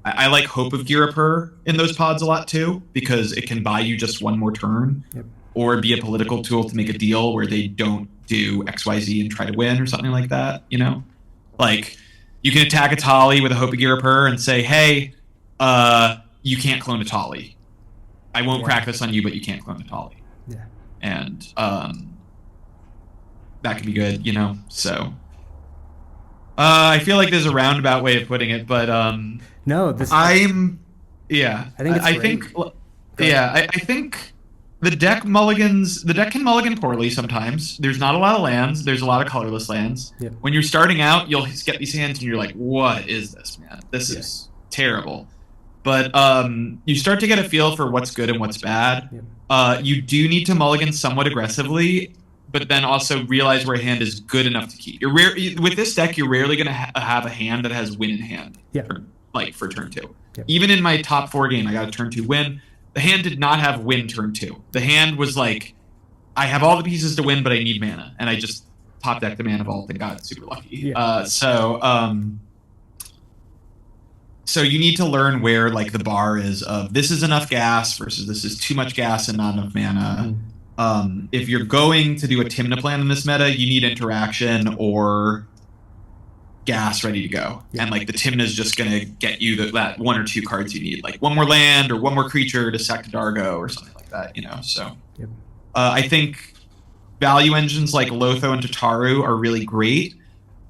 Speaker 3: I like Hope of Girapur in those pods a lot too because it can buy you just one more turn, or be a political tool to make a deal where they don't do XYZ and try to win or something like that. Like you can attack a Tali with a Hope of Girapur and say, "Hey, you can't clone a Tali." I won't crack this on you, but you can't clone Natali.
Speaker 2: Yeah.
Speaker 3: And that could be good, you know. So I feel like there's a roundabout way of putting it, but
Speaker 2: no, this
Speaker 3: I'm
Speaker 2: I think
Speaker 3: I think the deck can mulligan poorly sometimes. There's not a lot of lands. There's a lot of colorless lands.
Speaker 2: Yep.
Speaker 3: When you're starting out, you'll get these hands and you're like, what is this, man? This is terrible. But you start to get a feel for what's good and what's bad.
Speaker 2: Yep.
Speaker 3: You do need to mulligan somewhat aggressively, but then also realize where a hand is good enough to keep. With this deck, you're rarely going to have a hand that has win in hand.
Speaker 2: Yeah.
Speaker 3: For turn 2.
Speaker 2: Yep.
Speaker 3: Even in my top 4 game, I got a turn 2 win. The hand did not have win turn 2. The hand was like, I have all the pieces to win, but I need mana, and I just top decked the Mana Vault and got super lucky.
Speaker 2: Yeah.
Speaker 3: So you need to learn where like the bar is of this is enough gas versus this is too much gas and not enough mana. If you're going to do a Tymna plan in this meta, you need interaction or gas ready to go.
Speaker 2: Yeah.
Speaker 3: And like the Tymna is just going to get you that 1 or 2 cards you need, like one more land or one more creature to sack Dargo or something like that, you know? So
Speaker 2: yep.
Speaker 3: I think value engines like Lotho and Tataru are really great,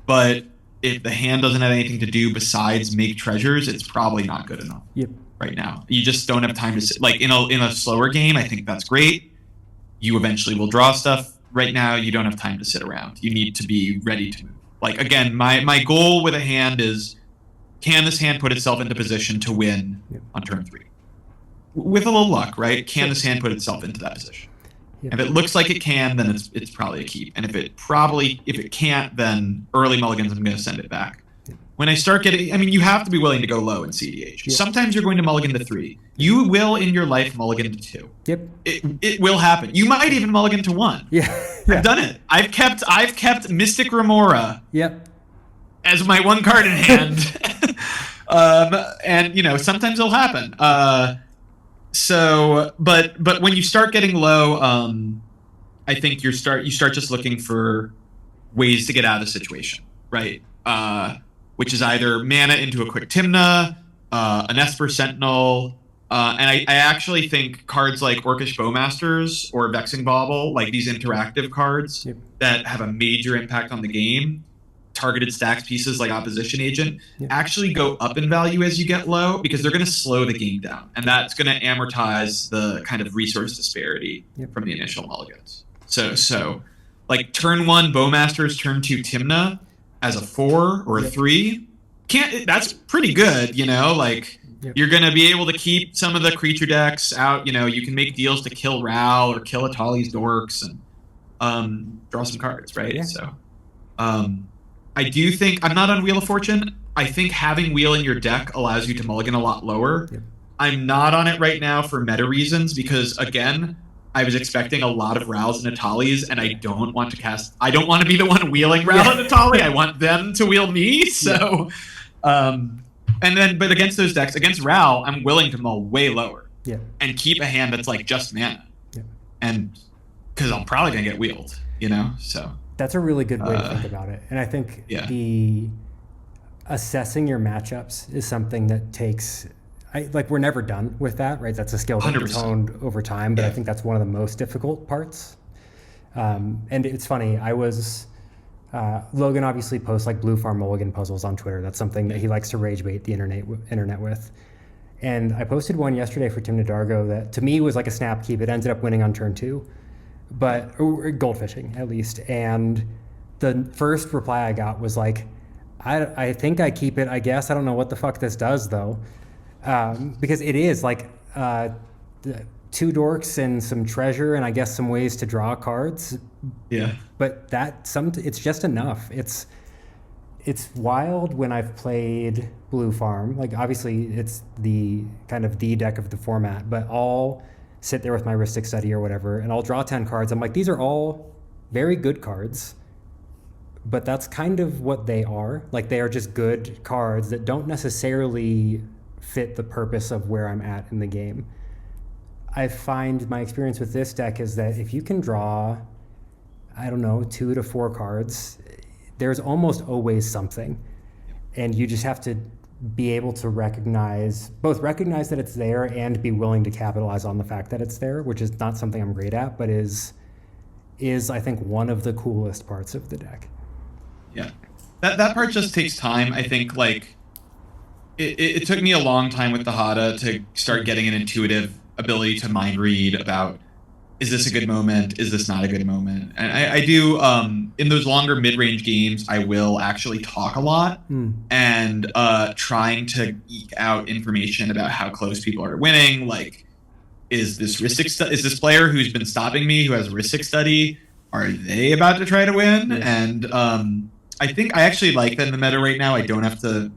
Speaker 3: but if the hand doesn't have anything to do besides make treasures, it's probably not good enough right now. You just don't have time to sit. Like in a slower game, I think that's great. You eventually will draw stuff. Right now, you don't have time to sit around. You need to be ready to move. Like, again, my goal with a hand is, can this hand put itself into position to win on turn 3? With a little luck, right? Can this hand put itself into that position? If it looks like it can, then it's probably a keep. And if it can't, then early mulligans, I'm going to send it back. When I start getting, I mean, you have to be willing to go low in CDH. Sometimes you're going to mulligan to 3. You will in your life mulligan to 2.
Speaker 2: Yep.
Speaker 3: It will happen. You might even mulligan to 1.
Speaker 2: Yeah.
Speaker 3: I've done it. I've kept Mystic Remora. As my 1 card in hand. And you know, sometimes it'll happen. But when you start getting low, I think you start just looking for ways to get out of the situation, right? Which is either mana into a quick Tymna, an Esper Sentinel, and I actually think cards like Orcish Bowmasters or Vexing Bauble, like these interactive cards that have a major impact on the game, targeted stacks pieces like Opposition Agent, actually go up in value as you get low because they're going to slow the game down, and that's going to amortize the kind of resource disparity from the initial mulligans. So like turn 1 Bowmasters, turn 2 Tymna as a 4 or a 3, that's pretty good, you know, like you're going to be able to keep some of the creature decks out, you know, you can make deals to kill Ral or kill Atali's Dorks and draw some cards, right? So I do think, I'm not on Wheel of Fortune, I think having Wheel in your deck allows you to mulligan a lot lower. I'm not on it right now for meta reasons because, again, I was expecting a lot of Rals and Atalis, and I don't want to be the one wheeling Ral and Atali. I want them to wheel me. So, but against those decks, against Ral, I'm willing to mull way lower and keep a hand that's like just mana. And because I'm probably going to get wheeled, you know? So
Speaker 2: that's a really good way to think about it. And I think the assessing your matchups is something that takes... we're never done with that, right? That's a skill that gets honed over time, but I think that's one of the most difficult parts. And it's funny, Logan obviously posts like Blue Farm Mulligan puzzles on Twitter. That's something that he likes to rage bait the internet with. And I posted one yesterday for Tymna Dargo that to me was like a snap keep. It ended up winning on turn 2, or goldfishing at least. And the first reply I got was like, I think I keep it, I guess. I don't know what the fuck this does though. Because it is like 2 dorks and some treasure and I guess some ways to draw cards. But it's just enough. It's wild when I've played Blue Farm. Like obviously it's the kind of the deck of the format, but I'll sit there with my Rhystic Study or whatever and I'll draw 10 cards. I'm like, these are all very good cards, but that's kind of what they are. Like they are just good cards that don't necessarily fit the purpose of where I'm at in the game. I find my experience with this deck is that if you can draw, 2 to 4 cards, there's almost always something. And you just have to be able to recognize that it's there and be willing to capitalize on the fact that it's there, which is not something I'm great at, but is I think one of the coolest parts of the deck.
Speaker 3: Yeah, that part just takes time. I think like it took me a long time with the Hada to start getting an intuitive ability to mind read about, is this a good moment? Is this not a good moment? And I do, in those longer mid-range games, I will actually talk a lot and trying to eke out information about how close people are winning. Like, is this player who's been stopping me, who has Rhystic Study, are they about to try to win? Yeah. And I think I actually like that in the meta right now. I don't have to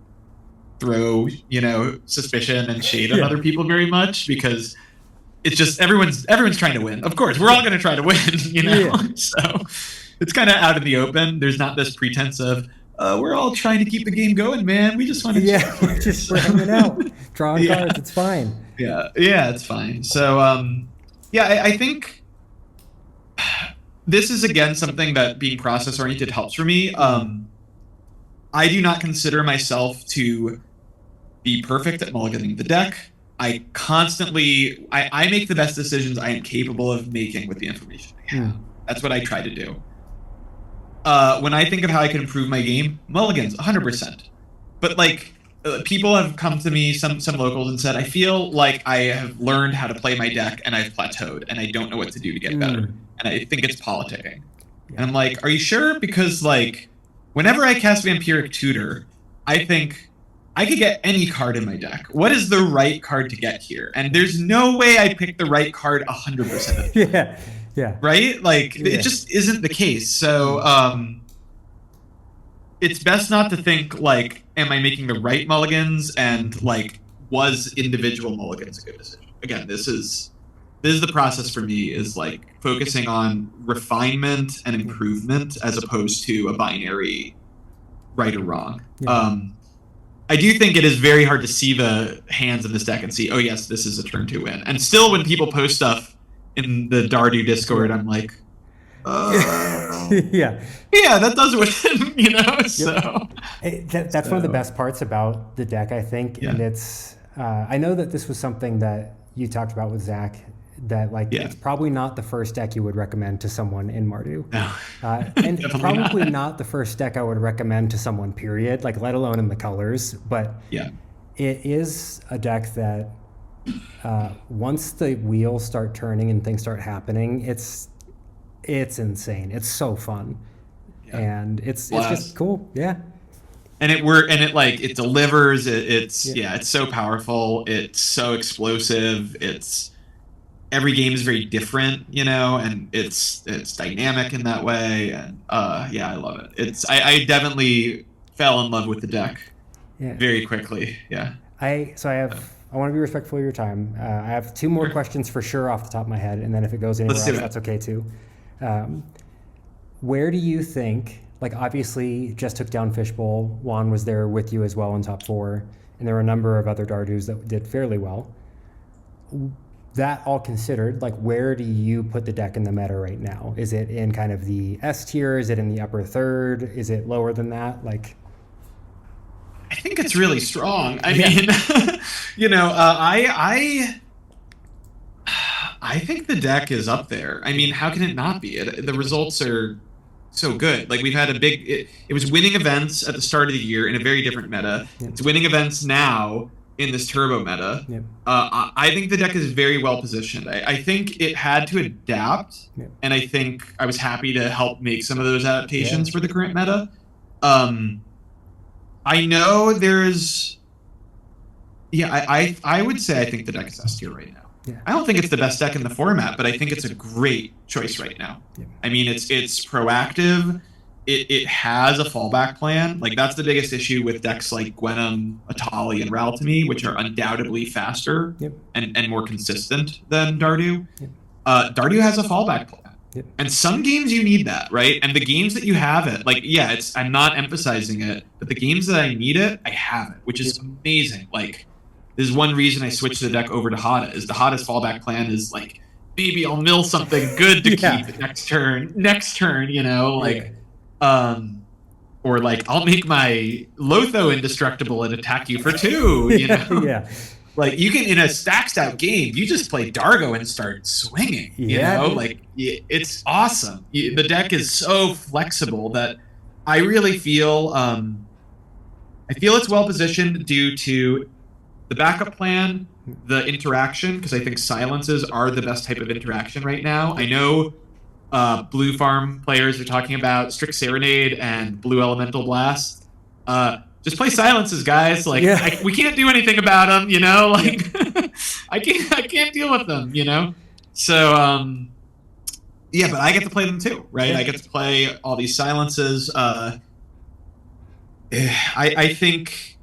Speaker 3: throw, suspicion and shade on other people very much, because it's just everyone's trying to win. Of course, we're all going to try to win, So it's kind of out in the open. There's not this pretense of we're all trying to keep the game going, man. We just want to
Speaker 2: we're hanging out, drawing cards. It's fine.
Speaker 3: Yeah, it's fine. So I think this is again something that being process oriented helps for me. I do not consider myself to be perfect at mulliganing the deck. I constantly, I make the best decisions I am capable of making with the information I have. That's what I try to do. When I think of how I can improve my game, mulligans, 100%. But like, people have come to me, some locals, and said, I feel like I have learned how to play my deck and I've plateaued and I don't know what to do to get better. And I think it's politicking. And I'm like, are you sure? Because like, whenever I cast Vampiric Tutor, I think, I could get any card in my deck. What is the right card to get here? And there's no way I pick the right card 100% of the time.
Speaker 2: Yeah.
Speaker 3: Right? Like, it just isn't the case. So, it's best not to think, like, am I making the right mulligans? And, like, was individual mulligans a good decision? Again, this is the process for me, is, like, focusing on refinement and improvement as opposed to a binary right or wrong. Yeah. I do think it is very hard to see the hands in this deck and see, oh yes, this is a turn 2 win. And still, when people post stuff in the Dardu Discord, I'm like, yeah, that does win, So
Speaker 2: that's one of the best parts about the deck, I think. Yeah. And it's, I know that this was something that you talked about with Zach, that like it's probably not the first deck you would recommend to someone in Mardu. No. And probably not the first deck I would recommend to someone, period, like let alone in the colors. But it is a deck that once the wheels start turning and things start happening, it's insane. It's so fun. Yeah. And it's just cool. Yeah.
Speaker 3: And it delivers. It's so powerful. It's so explosive. Every game is very different, and it's dynamic in that way. And I love it. I definitely fell in love with the deck very quickly. Yeah.
Speaker 2: I want to be respectful of your time. I have 2 more questions for sure off the top of my head, and then if it goes anywhere else, that's okay too. Where do you think, like obviously just took down Fishbowl, Juan was there with you as well in top 4, and there were a number of other Dardus that did fairly well. That all considered, like where do you put the deck in the meta right now? Is it in kind of the S tier? Is it in the upper third? Is it lower than that? Like,
Speaker 3: I think it's really strong. I mean, I think the deck is up there. I mean, how can it not be? The results are so good. Like we've had it was winning events at the start of the year in a very different meta. Yep. It's winning events now in this turbo meta. Yep. I think the deck is very well positioned. I think it had to adapt, and I think I was happy to help make some of those adaptations for the current meta. I know there's, I would say I think the deck is S tier right now. Yeah. I don't think it's the best deck in the format, but I think it's a great choice right now. Yeah. I mean, it's proactive. It has a fallback plan. Like that's the biggest issue with decks like Gwenum, Atali, and Ral to me, which are undoubtedly faster and more consistent than Dardu. Yep. Dardu has a fallback plan. Yep. And some games you need that, right? And the games that you have it, like, I'm not emphasizing it, but the games that I need it, I have it, which is amazing. Like, there's one reason I switched the deck over to Hada, is the Hada's fallback plan is like, maybe I'll mill something good to keep next turn, or like I'll make my Lotho indestructible and attack you for 2. You know,
Speaker 2: yeah.
Speaker 3: Like you can in a stacked out game, you just play Dargo and start swinging. You know, like it's awesome. The deck is so flexible that I really feel it's well positioned due to the backup plan, the interaction, because I think silences are the best type of interaction right now. I know Blue Farm players are talking about Strict Serenade and Blue Elemental Blast. Just play silences, guys. Like we can't do anything about them, you know. Like I can't deal with them, you know. So but I get to play them too, right? I get to play all these silences. I think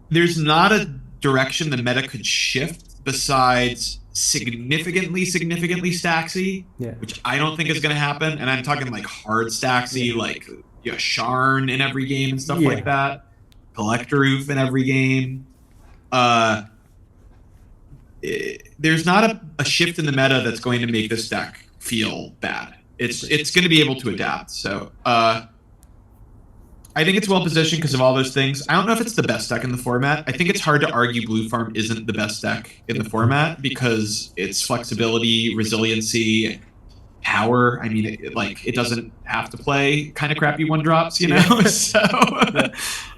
Speaker 3: there's not a direction the meta could shift besides significantly stacksy, which I don't think is going to happen. And I'm talking like hard stacksy, like Sharn in every game and stuff like that. Collector Roof in every game. There's not a shift in the meta that's going to make this deck feel bad. It's going to be able to adapt. So I think it's well positioned because of all those things. I don't know if it's the best deck in the format. I think it's hard to argue Blue Farm isn't the best deck in the format because its flexibility, resiliency, power. I mean, it doesn't have to play kind of crappy 1-drops, you know. So,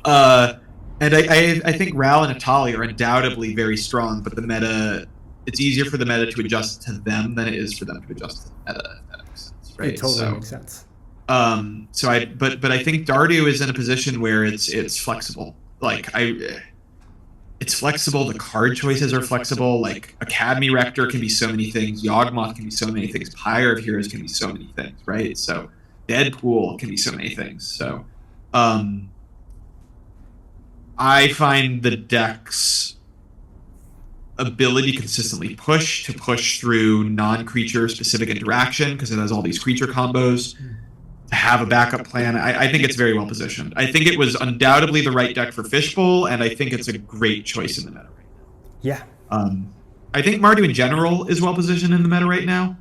Speaker 3: and I think Ral and Atali are undoubtedly very strong, but the meta, it's easier for the meta to adjust to them than it is for them to adjust to the meta. If that makes sense, right?
Speaker 2: It totally makes sense.
Speaker 3: But I think Dardu is in a position where it's flexible. Like it's flexible. The card choices are flexible. Like Academy Rector can be so many things. Yawgmoth can be so many things. Pyre of Heroes can be so many things, right? So Deadpool can be so many things. So I find the deck's ability to consistently push through non-creature specific interaction because it has all these creature combos. Have a backup plan. I think it's very well positioned. I think it was undoubtedly the right deck for Fishbowl, and I think it's a great choice in the meta right now.
Speaker 2: Yeah.
Speaker 3: I think Mardu in general is well positioned in the meta right now,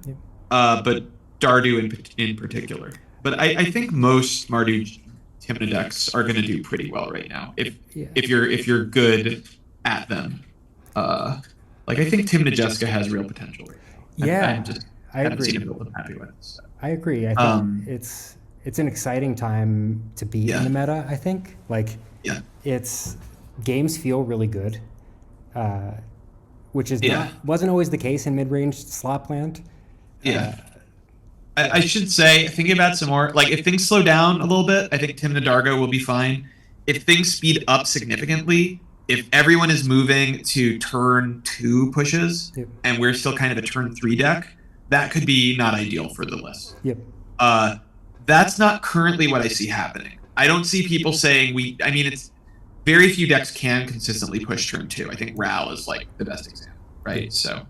Speaker 3: but Dardu in particular. But I think most Mardu Tymna decks are going to do pretty well right now if you're good at them. Like I think Tymna Jessica has real potential right now.
Speaker 2: Yeah,
Speaker 3: I haven't seen it build. I'm happy with it. So.
Speaker 2: I agree. I think it's an exciting time to be in the meta, I think. Like, it's games feel really good, which is wasn't always the case in mid-range slot plant.
Speaker 3: I should say, thinking about some more, like if things slow down a little bit, I think Tymna Dargo will be fine. If things speed up significantly, if everyone is moving to turn 2 pushes and we're still kind of a turn 3 deck, that could be not ideal for the list. That's not currently what I see happening. I don't see people saying it's very few decks can consistently push turn 2. I think Ral is like the best example, right? So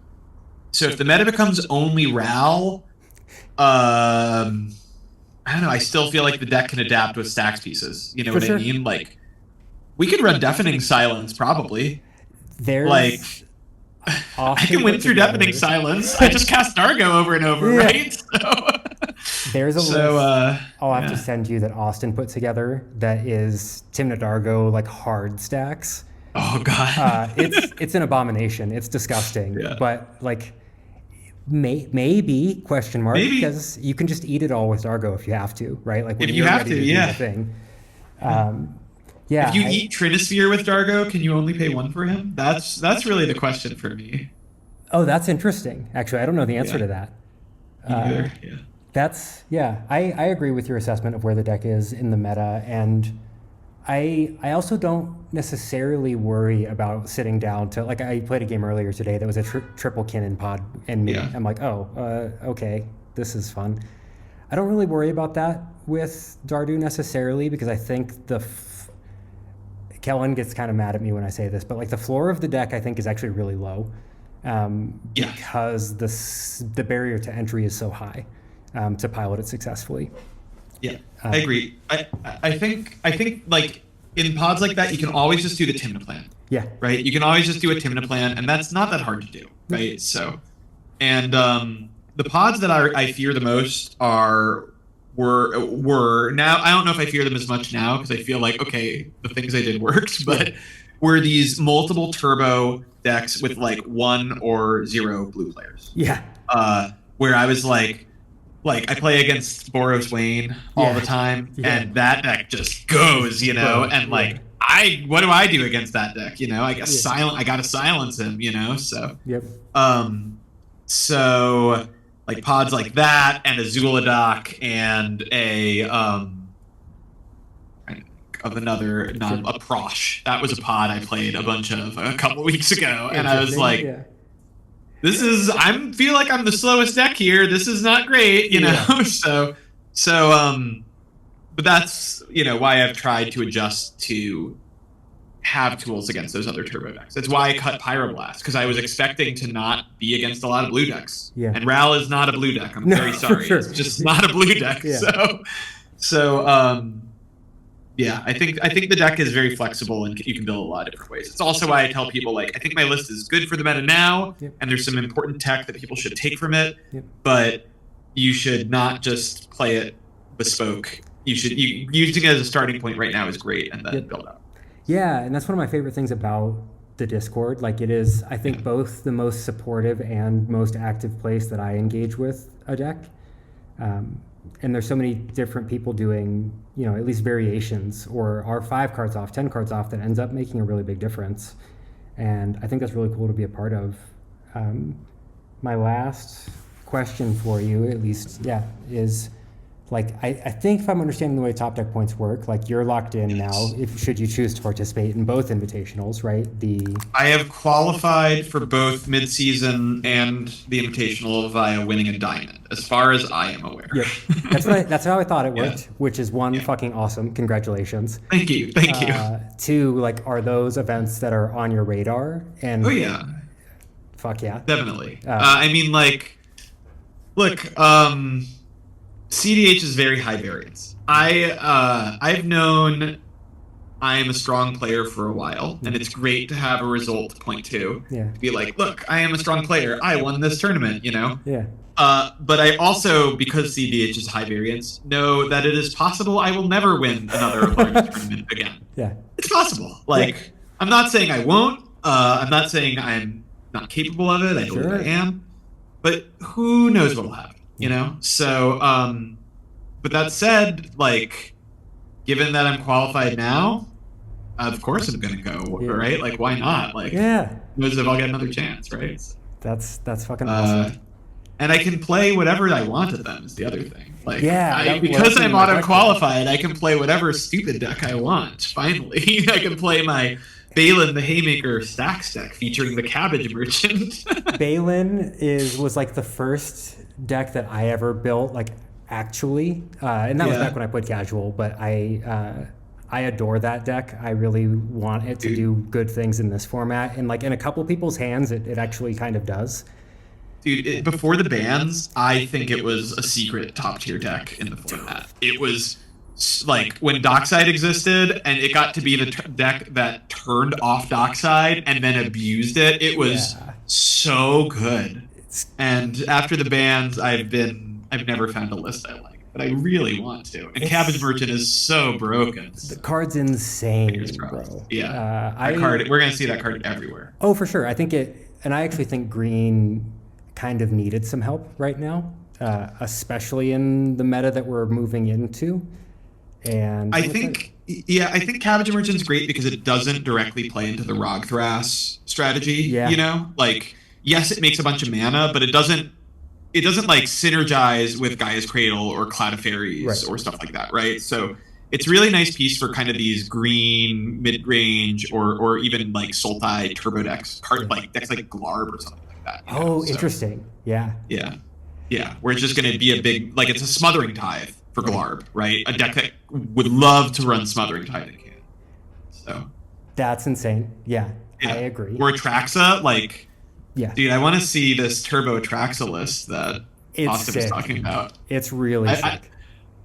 Speaker 3: if the meta becomes only Ral, I don't know. I still feel like the deck can adapt with stacks pieces. You know what I mean? Like we could run Deafening Silence probably. I can win through Deafening Silence. I just cast Dargo over and over, right?
Speaker 2: There's a list I'll have to send you that Austin put together that is Tymna Dargo like hard stacks.
Speaker 3: Oh god,
Speaker 2: it's an abomination. It's disgusting. But like maybe because you can just eat it all with Dargo if you have to, right? Like when
Speaker 3: if you have to do the
Speaker 2: thing.
Speaker 3: If you eat Trinisphere with Dargo, can you only pay 1 for him? That's really the question for me.
Speaker 2: Oh, that's interesting. Actually, I don't know the answer to that. I agree with your assessment of where the deck is in the meta, and I also don't necessarily worry about sitting down to, like, I played a game earlier today that was a triple cannon pod and me. I'm like, okay, this is fun. I don't really worry about that with Dardu necessarily because I think Kellen gets kind of mad at me when I say this, but like the floor of the deck I think is actually really low because the barrier to entry is so high to pilot it successfully.
Speaker 3: I agree. I think like in pods like that you can always just do the Tymna plan. Right? You can always just do a Tymna plan, and that's not that hard to do, right? So, and the pods that I fear the most are were now, I don't know if I fear them as much now because I feel like, okay, the things I did worked, but were these multiple turbo decks with like 1 or 0 blue players.
Speaker 2: Yeah.
Speaker 3: Where I was like I play against Boros Wayne all the time, and that deck just goes, you know, and like what do I do against that deck? You know, I guess I gotta silence him, you know. So so like pods like that and a Zuladoc and a of another a Prosh. That was a pod I played a bunch of a couple weeks ago, and I was like, I feel like I'm the slowest deck here. This is not great, you know. But that's, you know, why I've tried to adjust to have tools against those other turbo decks. That's why I cut Pyroblast, because I was expecting to not be against a lot of blue decks. Yeah. And Ral is not a blue deck. I'm very sorry. Sure. It's just not a blue deck. Yeah. Yeah, I think the deck is very flexible and you can build a lot of different ways. It's also why I tell people, like, I think my list is good for the meta now, and there's some important tech that people should take from it, but you should not just play it bespoke. Using it as a starting point right now is great, and then build up.
Speaker 2: Yeah, and that's one of my favorite things about the Discord. Like, it is, I think, both the most supportive and most active place that I engage with a deck. And there's so many different people doing, you know, at least variations or are 5 cards off, 10 cards off that ends up making a really big difference. And I think that's really cool to be a part of. My last question for you, at least, is like, I think if I'm understanding the way top deck points work, like you're locked in now, should you choose to participate in both invitationals, right?
Speaker 3: I have qualified for both mid-season and the invitational via winning a diamond, as far as I am aware.
Speaker 2: Yep. That's how I thought it worked, which is one, fucking awesome. Congratulations.
Speaker 3: Thank you.
Speaker 2: 2, like, are those events that are on your radar? And fuck yeah.
Speaker 3: Definitely. I mean, like, look, CDH is very high variance. I've known I am a strong player for a while, and it's great to have a result to point to. To be like, look, I am a strong player. I won this tournament, you know? But I also, because CDH is high variance, know that it is possible I will never win another large tournament again. It's possible. Like, I'm not saying I won't. I'm not saying I'm not capable of it. I believe I am. But who knows what will happen? You know, so, but that said, like, given that I'm qualified now, of course I'm gonna go, right? Like, why not? Like, knows if I'll get another chance, right?
Speaker 2: That's fucking awesome.
Speaker 3: And I can play whatever I want at them is the other thing. Like, because I'm auto qualified, I can play whatever stupid deck I want. Finally, I can play my Balin the Haymaker Stacks deck featuring the Cabbage Merchant.
Speaker 2: Balin was like the first deck that I ever built, like, actually, and that was back when I played casual, but I adore that deck. I really want it to do good things in this format, and like in a couple people's hands it actually kind of does.
Speaker 3: Dude, before the bans, I think it was a secret top tier deck in the format. It was like when Dockside existed and it got to be the deck that turned off Dockside and then abused it. It was so good. And after the bans, I've never found a list I like, but I really want to. And Cabbage Merchant is so broken.
Speaker 2: The card's insane, bro.
Speaker 3: Yeah, we're gonna see that card everywhere.
Speaker 2: Oh, for sure. I think and I actually think green kind of needed some help right now, especially in the meta that we're moving into. And
Speaker 3: I think Cabbage Merchant's great because it doesn't directly play into the Rogthras strategy. You know, like, yes, it makes a bunch of mana, but it doesn't like synergize with Gaia's Cradle or Cloud of Fairies or stuff like that, right? So it's a really nice piece for kind of these green mid-range or even like Sultai turbo decks, like decks like Glarb or something like that.
Speaker 2: Oh, interesting. Yeah.
Speaker 3: Where it's just going to be a big, like, it's a Smothering Tithe for Glarb, right? A deck that would love to run Smothering Tithe in can. So
Speaker 2: that's insane. Yeah, I agree.
Speaker 3: Or Atraxa, like, dude, I want to see this Turbo Atraxa list that Austin was talking about.
Speaker 2: It's really sick.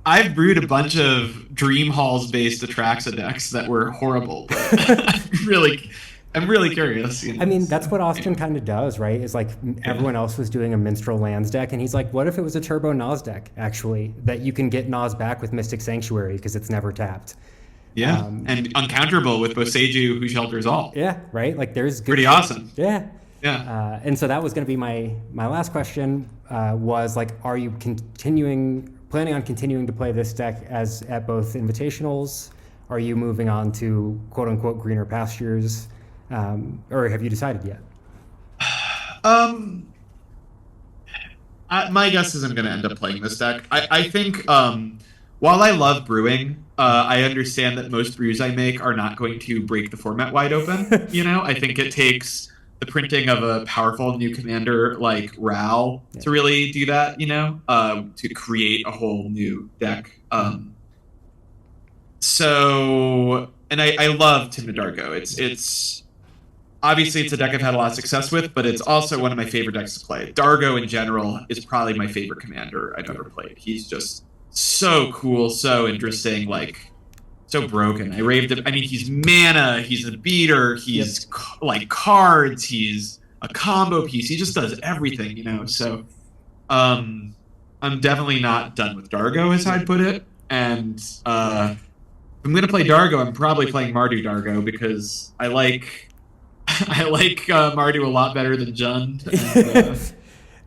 Speaker 3: I've brewed a bunch of Dream Halls based Atraxa decks that were horrible, but I'm really curious. You know?
Speaker 2: I mean, that's what Austin kind of does, right? Is like everyone else was doing a Minstrel Lands deck, and he's like, what if it was a Turbo Nas deck, actually, that you can get Nas back with Mystic Sanctuary because it's never tapped.
Speaker 3: Yeah, and uncounterable with Boseiju, who shelters all.
Speaker 2: Yeah, right? Like there's good
Speaker 3: pretty awesome.
Speaker 2: Yeah.
Speaker 3: Yeah.
Speaker 2: And so that was going to be my last question was like, are you planning on continuing to play this deck at both invitationals? Are you moving on to quote unquote greener pastures? Or have you decided yet?
Speaker 3: My guess is I'm going to end up playing this deck. I think while I love brewing, I understand that most brews I make are not going to break the format wide open. You know, I think it takes the printing of a powerful new commander like Ral to really do that, you know, to create a whole new deck. So, and I love Timna Dargo. It's obviously it's a deck I've had a lot of success with, but it's also one of my favorite decks to play. Dargo in general is probably my favorite commander I've ever played. He's just so cool, so interesting, like so broken. I raved it. I mean, he's mana, he's a beater, he's like cards, he's a combo piece. He just does everything, you know. So, I'm definitely not done with Dargo, as I'd put it. And if I'm gonna play Dargo, I'm probably playing Mardu Dargo because I like Mardu a lot better than Jund.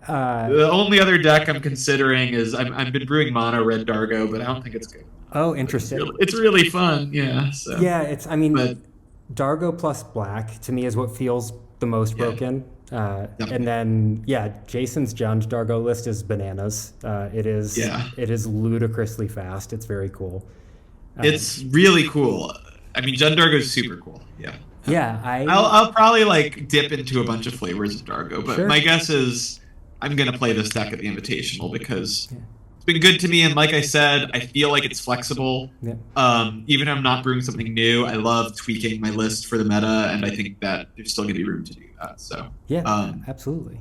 Speaker 3: And, the only other deck I'm considering is I've been brewing mono red Dargo, but I don't think it's good.
Speaker 2: Oh, interesting.
Speaker 3: It's really fun, yeah. So.
Speaker 2: Yeah, Dargo plus black to me is what feels the most broken. And then Jason's Jund Dargo list is bananas. It is ludicrously fast. It's very cool.
Speaker 3: It's really cool. I mean, Jund Dargo is super cool. Yeah.
Speaker 2: Yeah,
Speaker 3: I'll probably like dip into a bunch of flavors of Dargo, but my guess is I'm gonna play this deck at the Invitational because it's been good to me, and like I said, I feel like it's flexible. Yeah. Even if I'm not brewing something new, I love tweaking my list for the meta, and I think that there's still gonna be room to do that. So
Speaker 2: absolutely.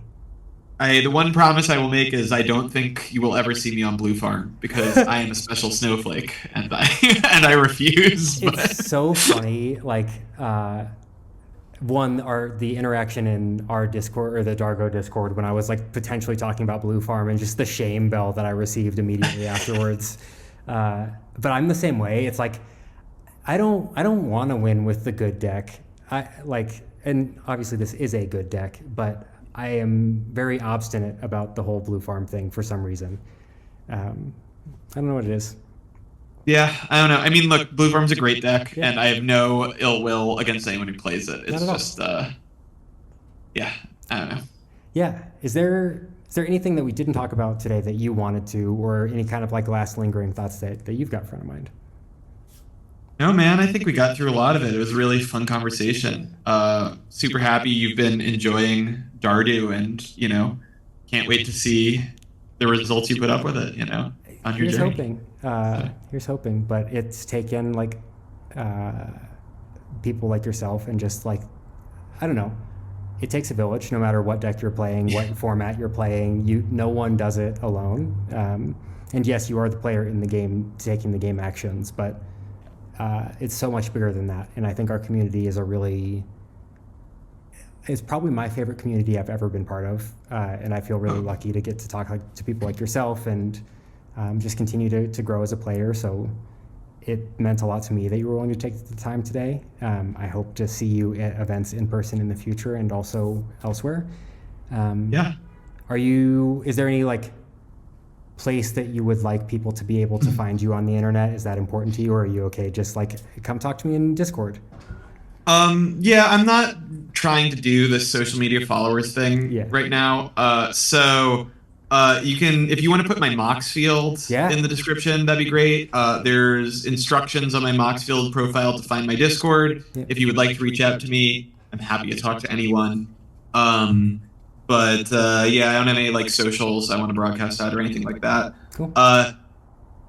Speaker 3: The one promise I will make is I don't think you will ever see me on Blue Farm because I am a special snowflake and I refuse.
Speaker 2: It's so funny, like the interaction in our Discord or the Dargo Discord when I was like potentially talking about Blue Farm and just the shame bell that I received immediately afterwards. But I'm the same way. It's like I don't want to win with the good deck. And obviously this is a good deck, but I am very obstinate about the whole Blue Farm thing for some reason. I don't know what it is.
Speaker 3: Yeah, I don't know. I mean, look, Blue Farm's a great deck, and I have no ill will against anyone who plays it. It's just, I don't know.
Speaker 2: Yeah. Is there anything that we didn't talk about today that you wanted to, or any kind of like last lingering thoughts that you've got front of mind?
Speaker 3: No, man, I think we got through a lot of it. It was a really fun conversation. Super happy you've been enjoying Dardu, and, you know, can't wait to see the results you put up with it, you know, on your journey.
Speaker 2: Here's hoping, but it's taken like people like yourself and just like, I don't know, it takes a village no matter what deck you're playing, what format you're playing. No one does it alone. And yes, you are the player in the game taking the game actions, but it's so much bigger than that. And I think our community is it's probably my favorite community I've ever been part of. And I feel really lucky to get to talk to people like yourself and just continue to grow as a player. So it meant a lot to me that you were willing to take the time today. I hope to see you at events in person in the future and also elsewhere. Is there any like place that you would like people to be able to find you on the internet? Is that important to you, or are you okay just like come talk to me in Discord?
Speaker 3: I'm not trying to do this social media followers thing right now. You can, if you want to put my Mox field in the description, that'd be great. There's instructions on my Mox field profile to find my Discord. If you would like to reach out to me, I'm happy to talk to anyone. I don't have any like socials I want to broadcast out or anything like that.
Speaker 2: Cool.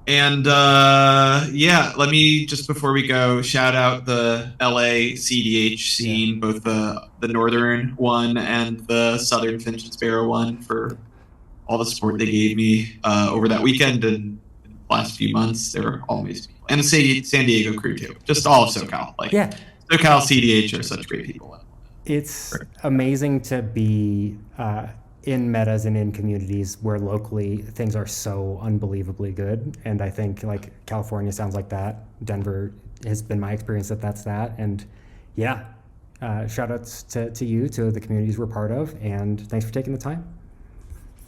Speaker 3: Let me just before we go shout out the LA CDH scene, both the northern one and the southern Finch and Sparrow one, for all the support they gave me over that weekend and in the last few months. They were always people. And the San Diego crew too, just all of SoCal. SoCal CDH are such great people.
Speaker 2: It's amazing to be in metas and in communities where locally things are so unbelievably good. And I think like California sounds like that. Denver has been my experience that's that. And yeah, shout outs to you, to the communities we're part of. And thanks for taking the time.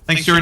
Speaker 3: Thanks, Jordan.